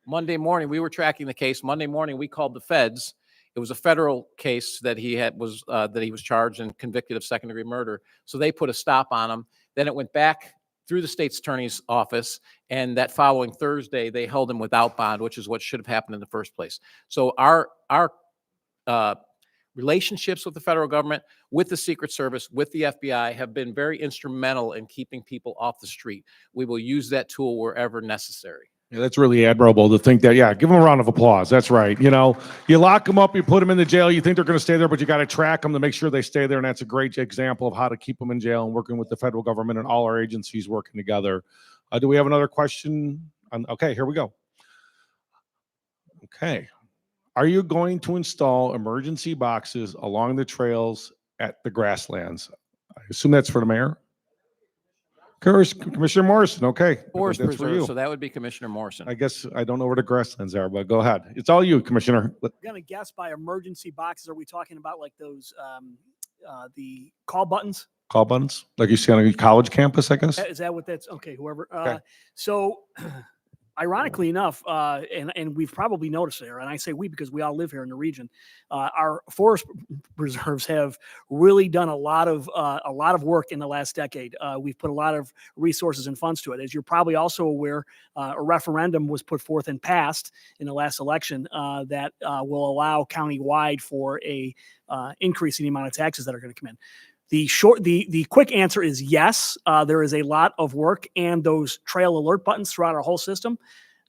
Monday morning, we were tracking the case. Monday morning, we called the feds. It was a federal case that he was charged and convicted of second-degree murder. So they put a stop on him. Then it went back through the state's attorney's office, and that following Thursday, they held him without bond, which is what should have happened in the first place. So our relationships with the federal government, with the Secret Service, with the FBI have been very instrumental in keeping people off the street. We will use that tool wherever necessary. Yeah, that's really admirable to think that. Yeah, give them a round of applause. That's right. You lock them up, you put them in the jail, you think they're going to stay there, but you got to track them to make sure they stay there. And that's a great example of how to keep them in jail and working with the federal government and all our agencies working together. Do we have another question? Okay, here we go. Okay. Are you going to install emergency boxes along the trails at the grasslands? I assume that's for the mayor. Commissioner Morrison, okay. Forest That's for Preserve, you. so that would be Commissioner Morrison. I guess I don't know where the grasslands are, but go ahead. It's all you, Commissioner. I'm gonna guess by emergency boxes. Are we talking about like those the call buttons? Call buttons, like you see on a college campus, I guess. Is that what that's? Okay, whoever. Okay. So ironically enough, and we've probably noticed there, and I say we because we all live here in the region, our forest reserves have really done a lot of work in the last decade. We've put a lot of resources and funds to it. As you're probably also aware, a referendum was put forth and passed in the last election that will allow countywide for a increase in the amount of taxes that are going to come in. The quick answer is yes. There is a lot of work, and those trail alert buttons throughout our whole system,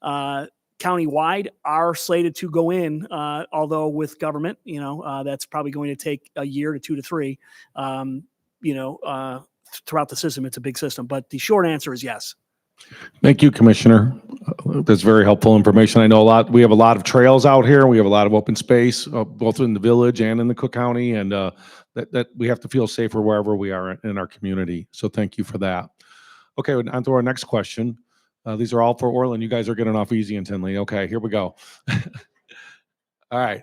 countywide, are slated to go in. Although with government, that's probably going to take a year to 2 to 3. Throughout the system, it's a big system. But the short answer is yes. Thank you, Commissioner. That's very helpful information. I know we have a lot of trails out here. We have a lot of open space, both in the village and in the Cook County, and that we have to feel safer wherever we are in our community. So thank you for that. Okay, on to our next question. These are all for Orland. You guys are getting off easy in Tinley. Okay, here we go. All right.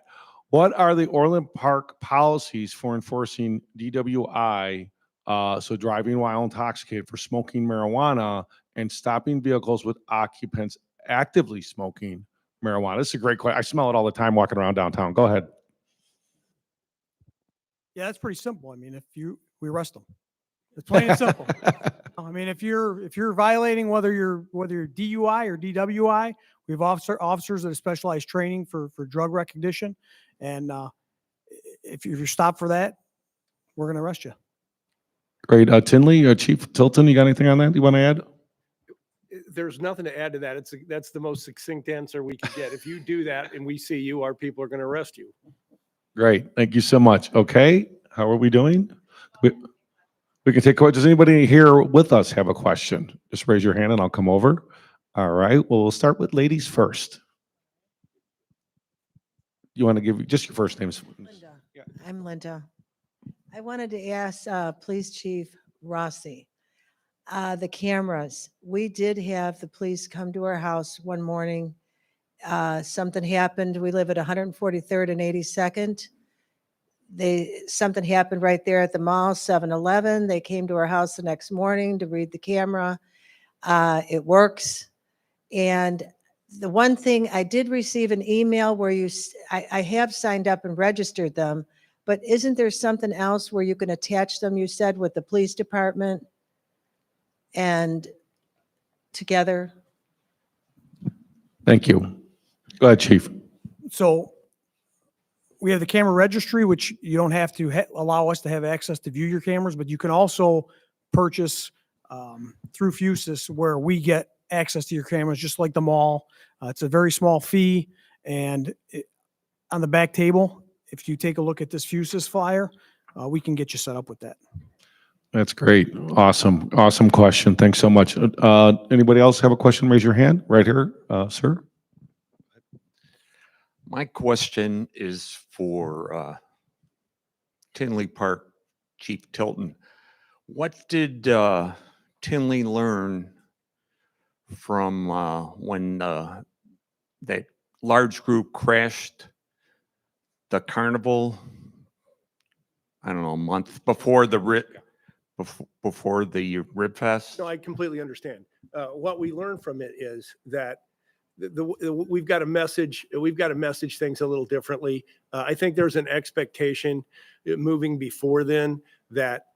What are the Orland Park policies for enforcing DWI, so driving while intoxicated, for smoking marijuana and stopping vehicles with occupants actively smoking marijuana? This is a great question. I smell it all the time walking around downtown. Go ahead. Yeah, that's pretty simple. I mean, we arrest them. It's plain and simple. I mean, if you're violating, whether you're DUI or DWI, we have officers that have specialized training for drug recognition, and if you're stopped for that, we're going to arrest you. Great. Tinley, Chief Tilton, you got anything on that you want to add? There's nothing to add to that. That's the most succinct answer we could get. If you do that and we see you, our people are going to arrest you. Great. Thank you so much. Okay. How are we doing? We can take questions. Does anybody here with us have a question? Just raise your hand and I'll come over. All right. Well, we'll start with ladies first. You want to give just your first name? Linda. I'm Linda. I wanted to ask Police Chief Rossi, the cameras. We did have the police come to our house one morning. Something happened. We live at 143rd and 82nd. Something happened right there at the mall, 7-Eleven. They came to our house the next morning to read the camera. It works. And the one thing, I did receive an email where I have signed up and registered them, but isn't there something else where you can attach them, you said, with the police department and together? Thank you. Go ahead, Chief. So we have the camera registry, which you don't have to allow us to have access to view your cameras, but you can also purchase through Fusus, where we get access to your cameras, just like the mall. It's a very small fee. And on the back table, if you take a look at this Fusus flyer, we can get you set up with that. That's great. Awesome. Awesome question. Thanks so much. Anybody else have a question? Raise your hand right here, sir. My question is for Tinley Park Chief Tilton. What did Tinley learn from when that large group crashed the carnival? I don't know, a month before the before the Rib Fest? No, I completely understand. What we learned from it is that we've got to message things a little differently. I think there's an expectation moving before then that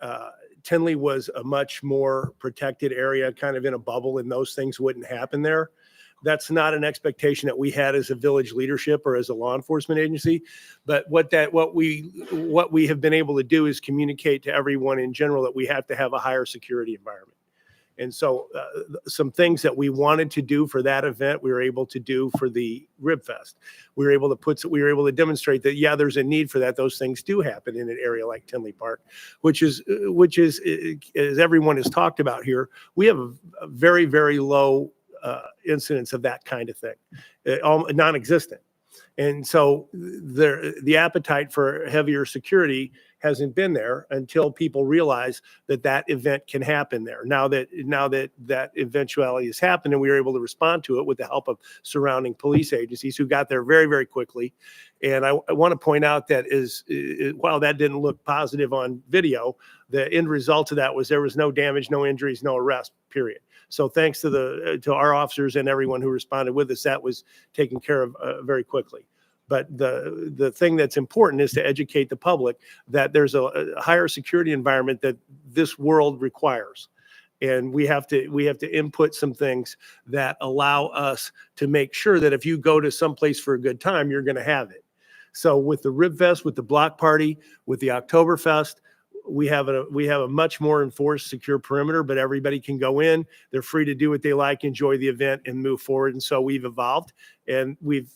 Tinley was a much more protected area, kind of in a bubble, and those things wouldn't happen there. That's not an expectation that we had as a village leadership or as a law enforcement agency. But what we have been able to do is communicate to everyone in general that we have to have a higher security environment. And so some things that we wanted to do for that event, we were able to do for the Rib Fest. We were able to demonstrate that, yeah, there's a need for that. Those things do happen in an area like Tinley Park, which is, as everyone has talked about here, we have a very, very low incidence of that kind of thing, non-existent. And so the appetite for heavier security hasn't been there until people realize that that event can happen there. Now that that eventuality has happened, and we were able to respond to it with the help of surrounding police agencies who got there very, very quickly. And I want to point out that while that didn't look positive on video, the end result of that was there was no damage, no injuries, no arrest, period. So thanks to our officers and everyone who responded with us, that was taken care of very quickly. But the thing that's important is to educate the public that there's a higher security environment that this world requires. And we have to input some things that allow us to make sure that if you go to someplace for a good time, you're going to have it. So with the Rib Fest, with the block party, with the Oktoberfest, we have a much more enforced, secure perimeter, but everybody can go in. They're free to do what they like, enjoy the event, and move forward. And so we've evolved, and we've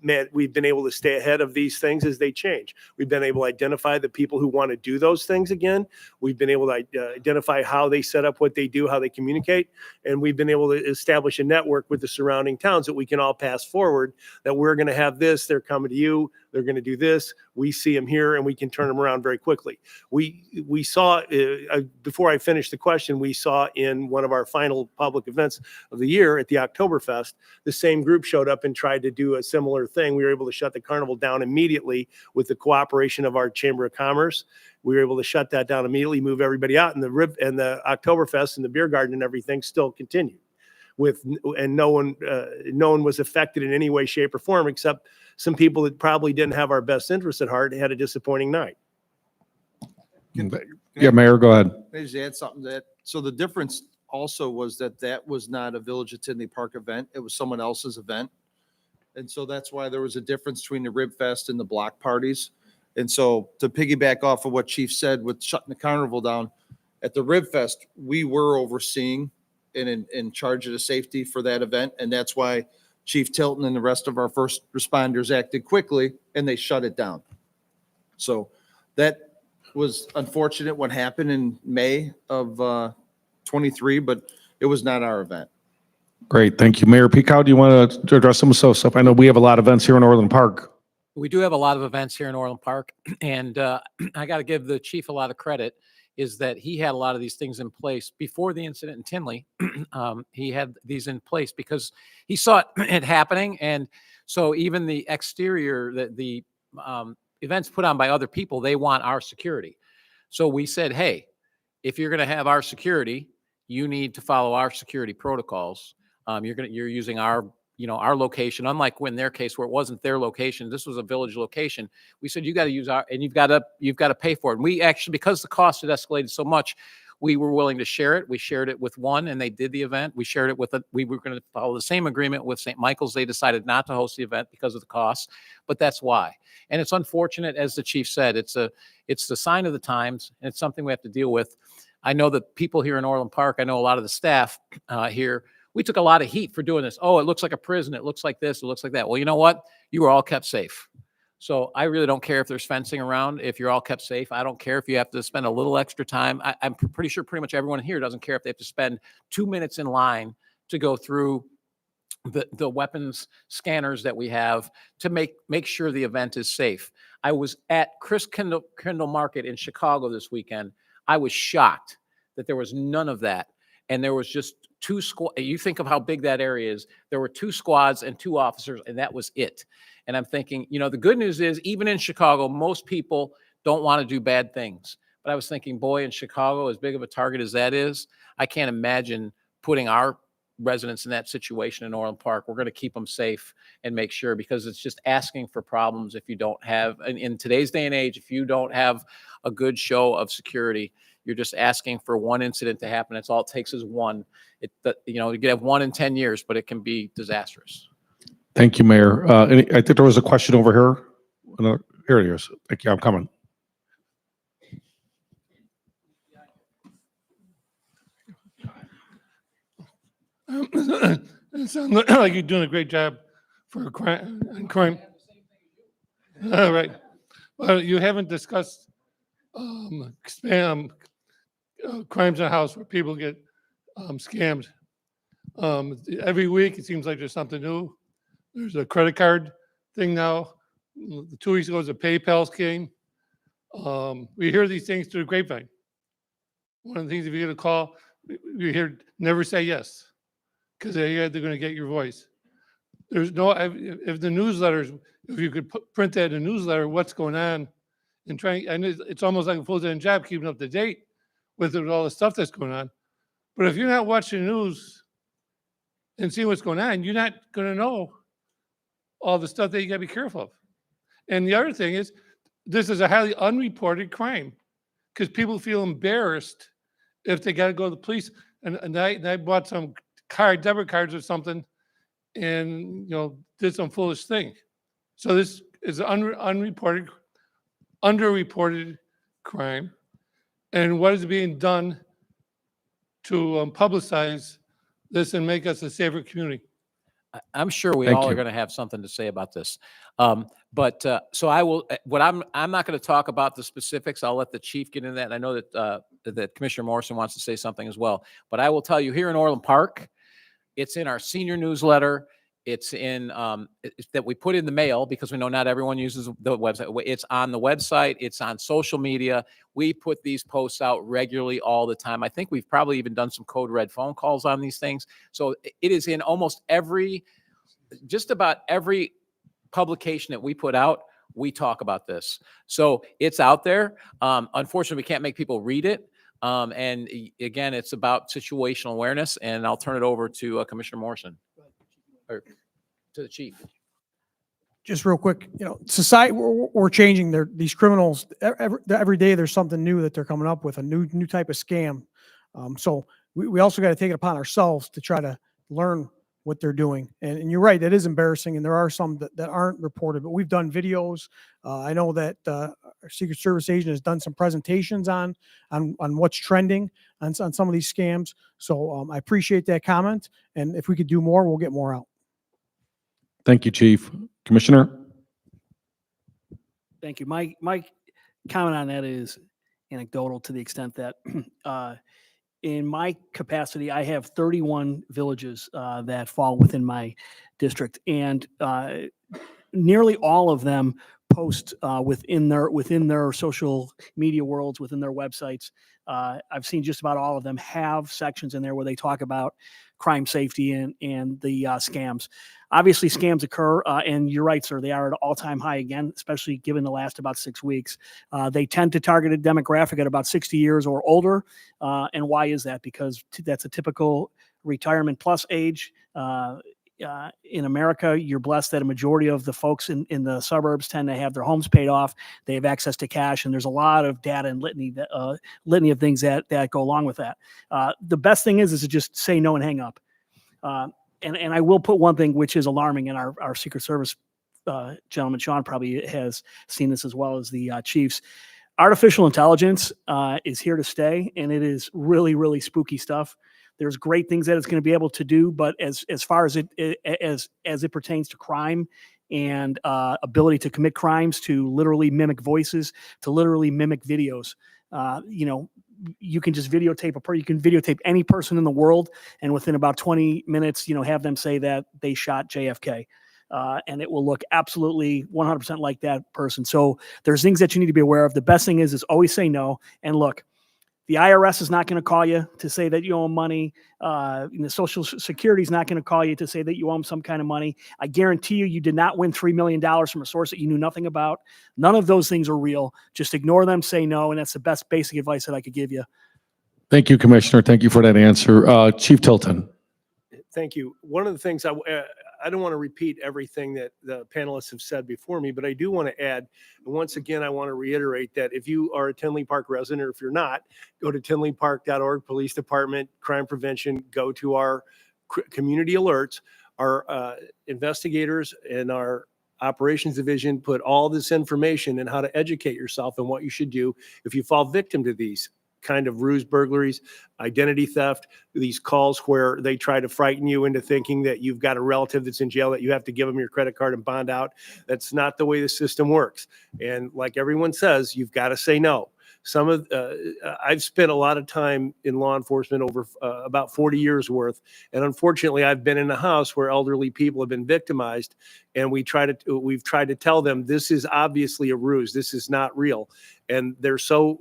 been able to stay ahead of these things as they change. We've been able to identify the people who want to do those things again. We've been able to identify how they set up what they do, how they communicate, and we've been able to establish a network with the surrounding towns that we can all pass forward, that we're going to have this, they're coming to you, they're going to do this, we see them here, and we can turn them around very quickly. We saw, before I finish the question, we saw in one of our final public events of the year at the Oktoberfest, the same group showed up and tried to do a similar thing. We were able to shut the carnival down immediately with the cooperation of our Chamber of Commerce. We were able to shut that down immediately, move everybody out, and the Oktoberfest and the beer garden and everything still continued. And no one was affected in any way, shape, or form, except some people that probably didn't have our best interests at heart and had a disappointing night. Yeah, Mayor, go ahead. Can I just add something to that? So the difference also was that was not a Village of Tinley Park event. It was someone else's event. And so that's why there was a difference between the Rib Fest and the block parties. And so to piggyback off of what Chief said with shutting the carnival down, at the Rib Fest, we were overseeing and in charge of the safety for that event. And that's why Chief Tilton and the rest of our first responders acted quickly and they shut it down. So that was unfortunate what happened in May of 23, but it was not our event. Great, thank you. Mayor Peacock, do you want to address some of the stuff? I know we have a lot of events here in Orland Park. We do have a lot of events here in Orland Park, and I got to give the chief a lot of credit, is that he had a lot of these things in place before the incident in Tinley. He had these in place because he saw it happening. And so even the exterior, the events put on by other people, they want our security. So we said, hey, if you're going to have our security, you need to follow our security protocols. You're using our location, unlike in their case where it wasn't their location. This was a village location. We said, you got to use our, and you've got to pay for it. And we actually, because the cost had escalated so much, we were willing to share it. We shared it with one, and they did the event. We shared it with we were going to follow the same agreement with St. Michael's. They decided not to host the event because of the costs, but that's why. And it's unfortunate, as the chief said, it's the sign of the times, and it's something we have to deal with. I know that people here in Orland Park, I know a lot of the staff here, we took a lot of heat for doing this. Oh, it looks like a prison. It looks like this. It looks like that. Well, you know what? You were all kept safe. So I really don't care if there's fencing around, if you're all kept safe. I don't care if you have to spend a little extra time. I'm pretty sure pretty much everyone here doesn't care if they have to spend 2 minutes in line to go through the weapons scanners that we have to make sure the event is safe. I was at Chris Kendall Market in Chicago this weekend. I was shocked that there was none of that. And there was just two squads. You think of how big that area is. There were 2 squads and 2 officers, and that was it. And I'm thinking, the good news is, even in Chicago, most people don't want to do bad things. But I was thinking, boy, in Chicago, as big of a target as that is, I can't imagine putting our residents in that situation in Orland Park. We're going to keep them safe and make sure, because it's just asking for problems if you don't have, in today's day and age, if you don't have a good show of security, you're just asking for one incident to happen. That's all it takes is one. You could have 1 in 10 years, but it can be disastrous. Thank you, Mayor. I think there was a question over here. Here it is. Thank you. I'm coming. It sounds like you're doing a great job for crime. All right. Well, you haven't discussed spam crimes in the house where people get scammed. Every week it seems like there's something new. There's a credit card thing now. 2 weeks ago was a PayPal scheme. We hear these things through the grapevine. One of the things, if you get a call, you hear, never say yes, because they're going to get your voice. There's no, if the newsletters, if you could print that in a newsletter, what's going on, and trying, and it's almost like a full-time job keeping up to date with all the stuff that's going on. But if you're not watching the news and seeing what's going on, you're not going to know all the stuff that you got to be careful of. And the other thing is, this is a highly unreported crime because people feel embarrassed if they got to go to the police. And I bought some debit cards or something, and did some foolish thing. So this is an underreported crime. And what is being done to publicize this and make us a safer community? I'm sure we Thank all are you. going to have something to say about this. So I will, I'm not going to talk about the specifics. I'll let the chief get into that. And I know that Commissioner Morrison wants to say something as well, but I will tell you here in Orland Park, it's in our senior newsletter. It's in that we put in the mail because we know not everyone uses the website. It's on the website. It's on social media. We put these posts out regularly all the time. I think we've probably even done some code red phone calls on these things. So it is in almost just about every publication that we put out. We talk about this. So it's out there. Unfortunately, we can't make people read it. And again, it's about situational awareness. And I'll turn it over to Commissioner Morrison. Or to the chief. Just real quick, society, we're changing these criminals. Every day there's something new that they're coming up with, a new type of scam. So we also got to take it upon ourselves to try to learn what they're doing. And you're right, that is embarrassing. And there are some that aren't reported, but we've done videos. I know that our Secret Service agent has done some presentations on what's trending on some of these scams. So I appreciate that comment. And if we could do more, we'll get more out. Thank you, Chief. Commissioner? Thank you. My comment on that is anecdotal to the extent that in my capacity, I have 31 villages that fall within my district, and nearly all of them post within their social media worlds, within their websites. I've seen just about all of them have sections in there where they talk about crime safety and the scams. Obviously, scams occur, and you're right, sir. They are at an all-time high again, especially given the last about 6 weeks. They tend to target a demographic at about 60 years or older. And why is that? Because that's a typical retirement plus age. In America, you're blessed that a majority of the folks in the suburbs tend to have their homes paid off. They have access to cash, and there's a lot of data and litany of things that go along with that. The best thing is to just say no and hang up. And I will put one thing which is alarming, and our Secret Service gentleman, Sean, probably has seen this as well as the chiefs. Artificial intelligence is here to stay, and it is really, really spooky stuff. There's great things that it's going to be able to do, but as far as it pertains to crime and ability to commit crimes, to literally mimic voices, to literally mimic videos, you can just videotape you can videotape any person in the world, and within about 20 minutes, have them say that they shot JFK. And it will look absolutely 100% like that person. So there's things that you need to be aware of. The best thing is always say no. And look, the IRS is not going to call you to say that you owe money. The Social Security is not going to call you to say that you owe them some kind of money. I guarantee you did not win $3 million from a source that you knew nothing about. None of those things are real. Just ignore them, say no, and that's the best basic advice that I could give you. Thank you, Commissioner. Thank you for that answer. Chief Tilton? Thank you. One of the things I don't want to repeat everything that the panelists have said before me, but I do want to add, and once again, I want to reiterate that if you are a Tinley Park resident, or if you're not, go to tinleypark.org, police department, crime prevention, go to our community alerts. Our investigators and our operations division put all this information and how to educate yourself and what you should do if you fall victim to these kind of ruse burglaries, identity theft, these calls where they try to frighten you into thinking that you've got a relative that's in jail, that you have to give them your credit card and bond out. That's not the way the system works. And like everyone says, you've got to say no. I've spent a lot of time in law enforcement over about 40 years worth. And unfortunately, I've been in a house where elderly people have been victimized. And we've tried to tell them, this is obviously a ruse. This is not real. And they're so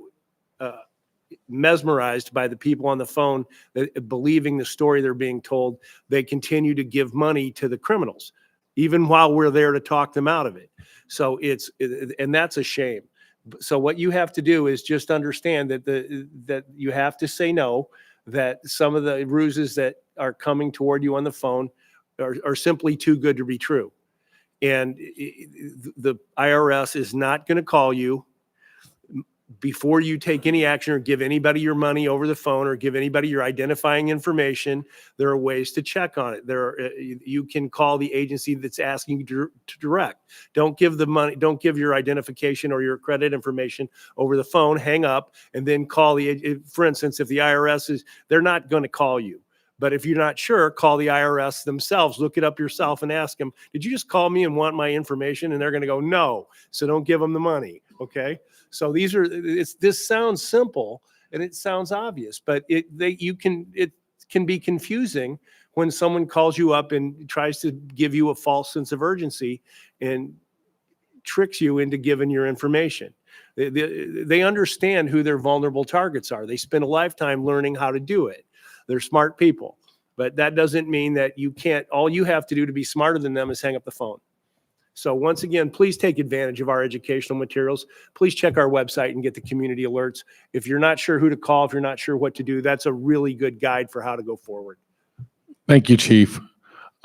mesmerized by the people on the phone that believing the story they're being told, they continue to give money to the criminals, even while we're there to talk them out of it. So and that's a shame. So what you have to do is just understand that you have to say no, that some of the ruses that are coming toward you on the phone are simply too good to be true. And the IRS is not going to call you before you take any action or give anybody your money over the phone or give anybody your identifying information. There are ways to check on it. You can call the agency that's asking you to direct. Don't give the money, don't give your identification or your credit information over the phone, hang up, and then call for instance, if the IRS they're not going to call you. But if you're not sure, call the IRS themselves, look it up yourself and ask them, did you just call me and want my information? And they're going to go, no. So don't give them the money. Okay. So this sounds simple and it sounds obvious, but it can be confusing when someone calls you up and tries to give you a false sense of urgency and tricks you into giving your information. They understand who their vulnerable targets are. They spend a lifetime learning how to do it. They're smart people, but that doesn't mean that you can't. All you have to do to be smarter than them is hang up the phone. So once again, please take advantage of our educational materials. Please check our website and get the community alerts. If you're not sure who to call, if you're not sure what to do, that's a really good guide for how to go forward. Thank you, Chief.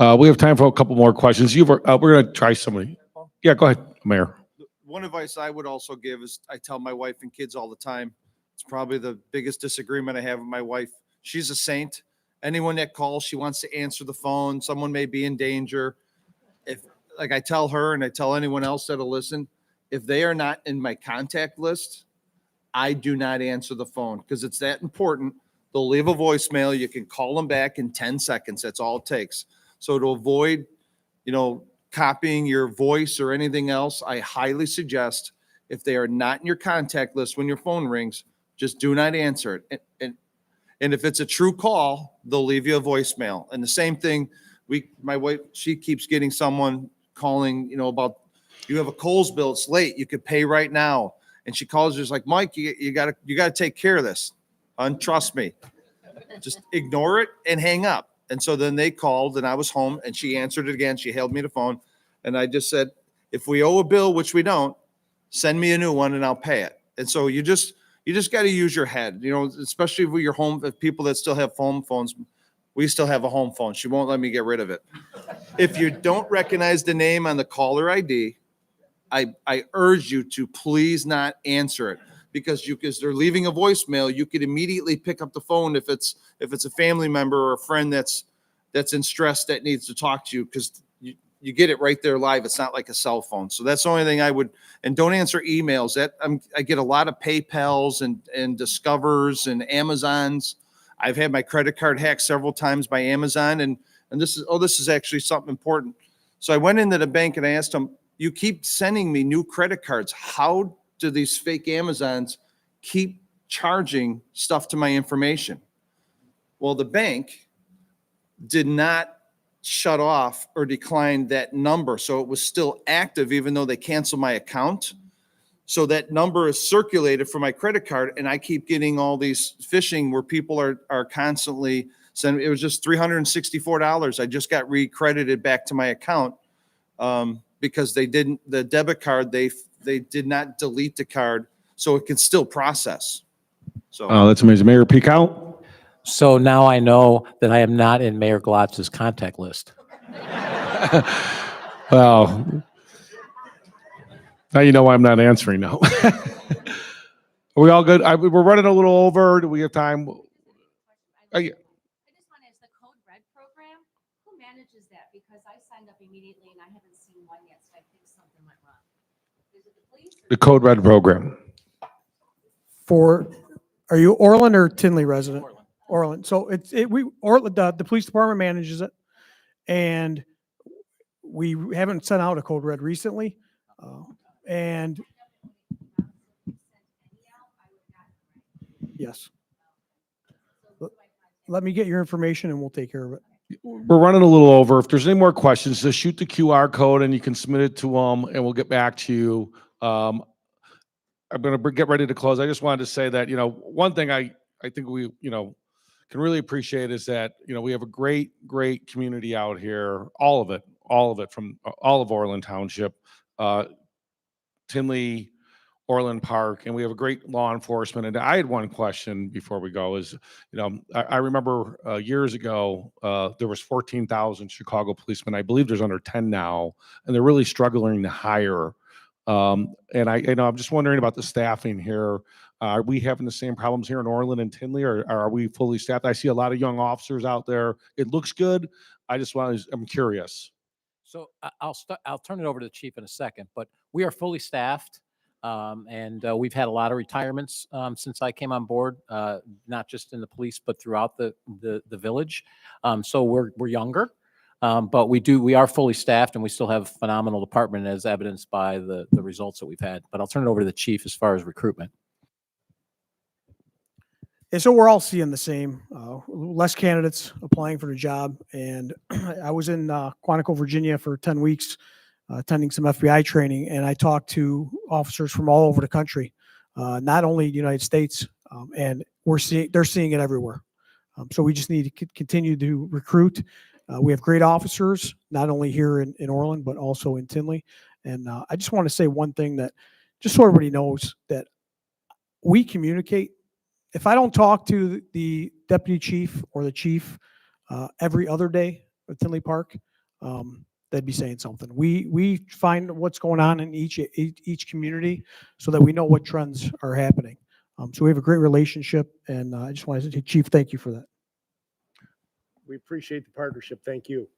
We have time for a couple more questions. We're going to try somebody. Yeah, go ahead, Mayor. One advice I would also give is I tell my wife and kids all the time, it's probably the biggest disagreement I have with my wife. She's a saint. Anyone that calls, she wants to answer the phone. Someone may be in danger. Like I tell her and I tell anyone else that'll listen, if they are not in my contact list, I do not answer the phone because it's that important. They'll leave a voicemail. You can call them back in 10 seconds. That's all it takes. So to avoid, copying your voice or anything else, I highly suggest if they are not in your contact list when your phone rings, just do not answer it. And if it's a true call, they'll leave you a voicemail. And the same thing, my wife, she keeps getting someone calling, about you have a Kohl's bill, it's late, you could pay right now. And she calls, just like, Mike, you gotta take care of this. Trust me. Just ignore it and hang up. And so then they called and I was home and she answered it again. She held me the phone. And I just said, if we owe a bill, which we don't, send me a new one and I'll pay it. And so you just got to use your head, especially with your home, if people that still have home phones. We still have a home phone. She won't let me get rid of it. If you don't recognize the name on the caller ID, I urge you to please not answer it because they're leaving a voicemail. You could immediately pick up the phone if it's a family member or a friend that's in stress that needs to talk to you because you get it right there live. It's not like a cell phone. So that's the only thing I would. And don't answer emails. I get a lot of PayPals and Discovers and Amazons. I've had my credit card hacked several times by Amazon, and this is actually something important. So I went into the bank and I asked them, you keep sending me new credit cards. How do these fake Amazons keep charging stuff to my information? Well, the bank did not shut off or decline that number. So it was still active, even though they canceled my account. So that number is circulated for my credit card, and I keep getting all these phishing where people are constantly sending. It was just $364. I just got recredited back to my account because the debit card, they did not delete the card, so it can still process. So Oh, that's amazing. Mayor, peek out. So now I know that I am not in Mayor Glotz's contact list. Well, now you know why I'm not answering now. Are we all good? We're running a little over. Do we have time? Oh, yeah. I just want to ask the Code Red program, who manages that? Because I signed up immediately and I haven't seen one yet, so I think something went wrong. Is it the police? The Code Red program. Are you Orland or Tinley resident? Orland. So the police department manages it, and we haven't sent out a Code Red recently, and Yes. Let me get your information and we'll take care of it. We're running a little over. If there's any more questions, just shoot the QR code and you can submit it to them and we'll get back to you. I'm going to get ready to close. I just wanted to say that, one thing I think we, can really appreciate is that, we have a great community out here, all of it from all of Orland Township, Tinley, Orland Park, and we have a great law enforcement. And I had one question before we go is, I remember years ago, there was 14,000 Chicago policemen. I believe there's under 10 now, and they're really struggling to hire. And I'm just wondering about the staffing here. Are we having the same problems here in Orland and Tinley, or are we fully staffed? I see a lot of young officers out there. It looks good. I'm curious. So I'll turn it over to the chief in a second, but we are fully staffed. And we've had a lot of retirements since I came on board, not just in the police, but throughout the village. So we're younger, but we are fully staffed and we still have a phenomenal department as evidenced by the results that we've had. But I'll turn it over to the chief as far as recruitment. And so we're all seeing the same, less candidates applying for the job. And I was in Quantico, Virginia for 10 weeks, attending some FBI training, and I talked to officers from all over the country, not only the United States, and they're seeing it everywhere. So we just need to continue to recruit. We have great officers, not only here in Orland, but also in Tinley. And I just want to say one thing that, just so everybody knows, that we communicate. If I don't talk to the deputy chief or the chief every other day at Tinley Park, they'd be saying something. We find what's going on in each community so that we know what trends are happening. So we have a great relationship, and I just wanted to say, Chief, thank you for that. We appreciate the partnership. Thank you.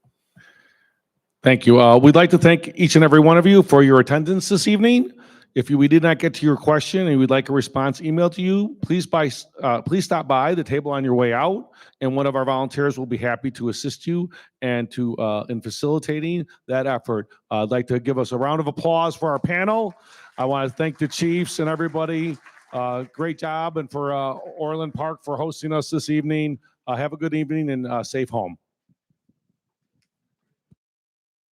Thank you. We'd like to thank each and every one of you for your attendance this evening. If we did not get to your question and we'd like a response emailed to you, please stop by the table on your way out, and one of our volunteers will be happy to assist you and in facilitating that effort. I'd like to give us a round of applause for our panel. I want to thank the chiefs and everybody. Great job, and for Orland Park for hosting us this evening. Have a good evening and safe home.